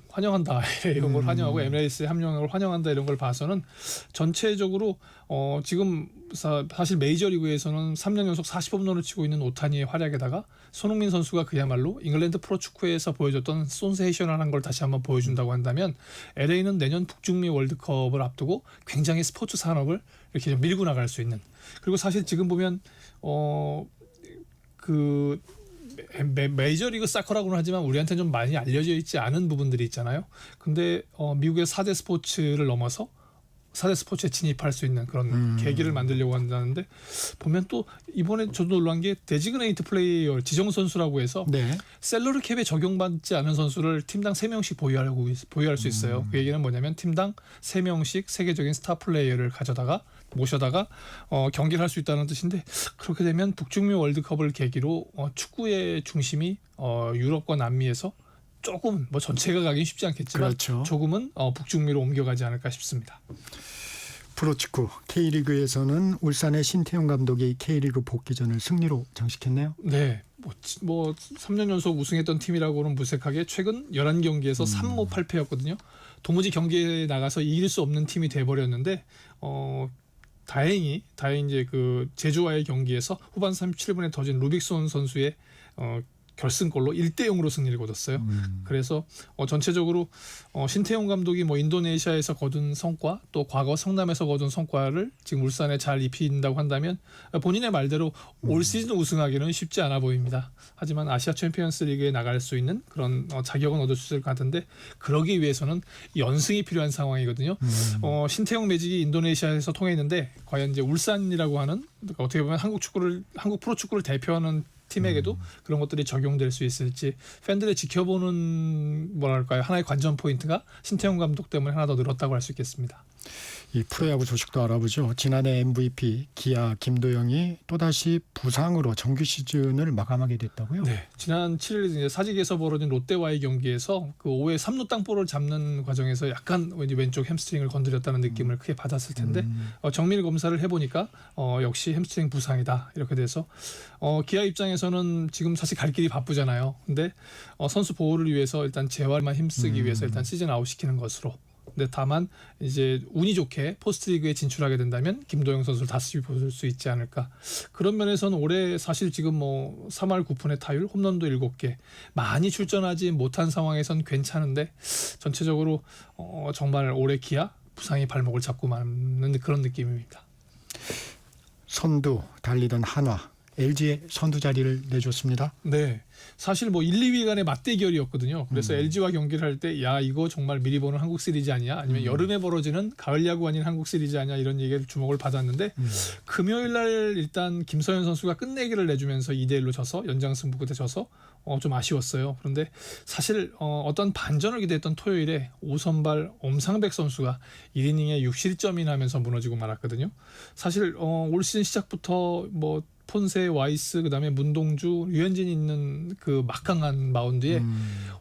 환영한다 이런 걸 환영하고 MLS의 합류를 환영한다 이런 걸 봐서는 전체적으로 지금 사실 메이저리그에서는 3년 연속 40홈런을 치고 있는 오타니의 활약에다가 손흥민 선수가 그야말로 잉글랜드 프로축구에서 보여줬던 센세이셔널한 걸 다시 한번 보여준다고 한다면 LA는 내년 북중미 월드컵을 앞두고 굉장히 스포츠 산업을 이렇게 좀 밀고 나갈 수 있는, 그리고 사실 지금 보면 그 메이저리그 사커라고는 하지만 우리한테는 좀 많이 알려져 있지 않은 부분들이 있잖아요. 근데 미국의 4대 스포츠를 넘어서 4대 스포츠에 진입할 수 있는 그런 계기를 만들려고 한다는데 보면 또 이번에 저도 놀란 게 데지그네이트 플레이어 지정 선수라고 해서 셀러리 캡에 적용받지 않은 선수를 팀당 3명씩 보유할 수 있어요. 그 얘기는 뭐냐면 팀당 3명씩 세계적인 스타 플레이어를 모셔다가 경기를 할 수 있다는 뜻인데, 그렇게 되면 북중미 월드컵을 계기로 축구의 중심이 유럽과 남미에서 조금 뭐 전체가 가긴 쉽지 않겠지만 조금은 북중미로 옮겨가지 않을까 싶습니다. 프로축구 K리그에서는 울산의 신태용 감독이 K리그 복귀전을 승리로 장식했네요. 네. 뭐 3년 연속 우승했던 팀이라고는 무색하게 최근 11경기에서 3무 8패였거든요. 도무지 경기에 나가서 이길 수 없는 팀이 돼버렸는데 다행히 이제 그 제주와의 경기에서 후반 37분에 터진 루빅손 선수의 결승골로 1대0으로 승리를 거뒀어요. 그래서 전체적으로 신태용 감독이 뭐 인도네시아에서 거둔 성과 또 과거 성남에서 거둔 성과를 지금 울산에 잘 입힌다고 한다면 본인의 말대로 올 시즌 우승하기는 쉽지 않아 보입니다. 하지만 아시아 챔피언스 리그에 나갈 수 있는 그런 자격은 얻을 수 있을 것 같은데 그러기 위해서는 연승이 필요한 상황이거든요. 신태용 매직이 인도네시아에서 통했는데 과연 이제 울산이라고 하는 어떻게 보면 한국 프로축구를 대표하는 팀에게도 그런 것들이 적용될 수 있을지 팬들의 지켜보는 뭐랄까요 하나의 관전 포인트가 신태용 감독 때문에 하나 더 늘었다고 할 수 있겠습니다. 이 프로야구 소식도 알아보죠. 지난해 MVP 기아 김도영이 또다시 부상으로 정규 시즌을 마감하게 됐다고요? 네. 지난 7일 이제 사직에서 벌어진 롯데와의 경기에서 그 5회 3루 땅볼을 잡는 과정에서 약간 왼쪽 햄스트링을 건드렸다는 느낌을 크게 받았을 텐데 정밀 검사를 해보니까 역시 햄스트링 부상이다 이렇게 돼서 기아 입장에서는 지금 사실 갈 길이 바쁘잖아요. 근데 선수 보호를 위해서 일단 재활만 힘쓰기 위해서 일단 시즌 아웃 시키는 것으로. 근데 다만 이제 운이 좋게 포스트리그에 진출하게 된다면 김도영 선수를 다시 볼 수 있지 않을까. 그런 면에서는 올해 사실 지금 뭐 3할 9푼의 타율, 홈런도 7개 많이 출전하지 못한 상황에선 괜찮은데 전체적으로 정말 올해 기아 부상이 발목을 잡고 마는 그런 느낌입니다. 선두 달리던 한화 LG에 선두 자리를 내줬습니다. 네. 사실 뭐 1, 2위 간의 맞대결이었거든요. 그래서 LG와 경기를 할 때 야 이거 정말 미리 보는 한국 시리즈 아니야? 아니면 여름에 벌어지는 가을 야구 아닌 한국 시리즈 아니야? 이런 얘기를 주목을 받았는데 금요일 날 일단 김서현 선수가 끝내기를 내주면서 2대1로 져서 연장승부 끝에 져서 좀 아쉬웠어요. 그런데 사실 어떤 반전을 기대했던 토요일에 5선발 엄상백 선수가 1이닝에 6실점이나 하면서 무너지고 말았거든요. 사실 올 시즌 시작부터 뭐 폰세, 와이스, 그다음에 문동주, 류현진이 있는 그 막강한 마운드에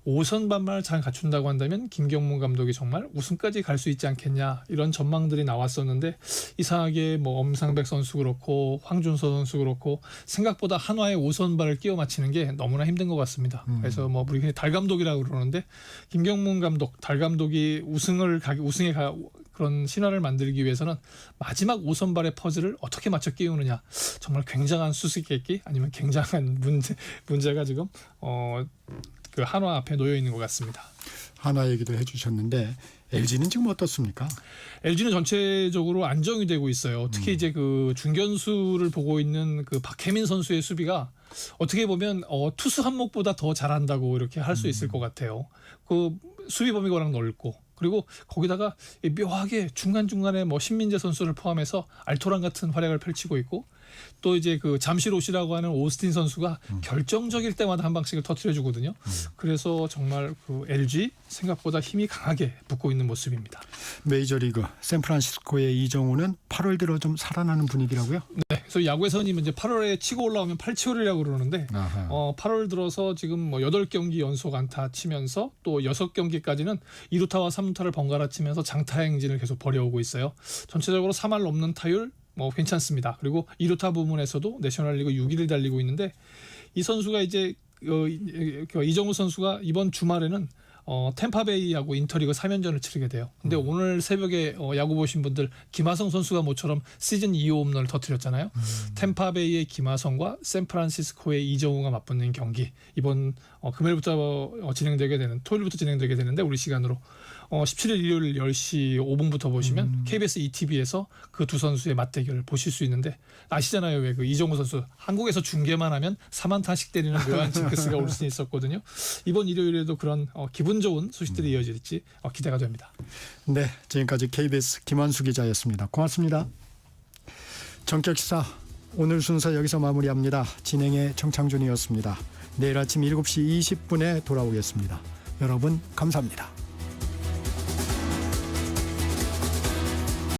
5선발만 잘 갖춘다고 한다면 김경문 감독이 정말 우승까지 갈 수 있지 않겠냐 이런 전망들이 나왔었는데 이상하게 뭐 엄상백 선수 그렇고 황준서 선수 그렇고 생각보다 한화의 5선발을 끼워 맞히는 게 너무나 힘든 것 같습니다. 그래서 뭐 우리 달 감독이라고 그러는데 김경문 감독, 달 감독이 우승에 그런 신화를 만들기 위해서는 마지막 5선발의 퍼즐을 어떻게 맞춰 끼우느냐 정말 굉장한 수수께끼 아니면 굉장한 문제가 지금 그 한화 앞에 놓여 있는 것 같습니다. 한화 얘기도 해주셨는데 LG는 지금 어떻습니까? LG는 전체적으로 안정이 되고 있어요. 특히 이제 그 중견수를 보고 있는 그 박혜민 선수의 수비가 어떻게 보면 투수 한목보다 더 잘한다고 이렇게 할 수 있을 것 같아요. 그 수비 범위가 워낙 넓고 그리고 거기다가 묘하게 중간중간에 뭐 신민재 선수를 포함해서 알토란 같은 활약을 펼치고 있고 또 이제 그 잠실옷이라고 하는 오스틴 선수가 결정적일 때마다 한 방씩을 터뜨려 주거든요. 그래서 정말 그 LG 생각보다 힘이 강하게 붙고 있는 모습입니다. 메이저리그 샌프란시스코의 이정우는 8월 들어 좀 살아나는 분위기라고요? 네. 그래서 야구에서는 이제 8월에 치고 올라오면 8치월이라고 그러는데 8월 들어서 지금 뭐 8경기 연속 안타 치면서 또 6경기까지는 2루타와 3루타를 번갈아 치면서 장타 행진을 계속 벌여오고 있어요. 전체적으로 3할 넘는 타율 뭐 괜찮습니다. 그리고 2루타 부문에서도 내셔널리그 6위를 달리고 있는데 이 선수가 이제 이정우 선수가 이번 주말에는 템파베이하고 인터리그 3연전을 치르게 돼요. 근데 오늘 새벽에 야구 보신 분들 김하성 선수가 모처럼 시즌 2호 홈런을 터뜨렸잖아요. 템파베이의 김하성과 샌프란시스코의 이정우가 맞붙는 경기 이번 금요일부터 진행되게 되는 토요일부터 진행되게 되는데 우리 시간으로 17일 일요일 10시 5분부터 보시면 KBS ETV에서 그 두 선수의 맞대결을 보실 수 있는데 아시잖아요. 왜 그 이정우 선수 한국에서 중계만 하면 4만타씩 때리는 묘한 징크스가 올 수 있었거든요. 이번 일요일에도 그런 기분 좋은 소식들이 이어질지 기대가 됩니다. 네, 지금까지 KBS 김환수 기자였습니다. 고맙습니다. 정격시사 오늘 순서 여기서 마무리합니다. 진행의 정창준이었습니다. 내일 아침 7시 20분에 돌아오겠습니다. 여러분 감사합니다.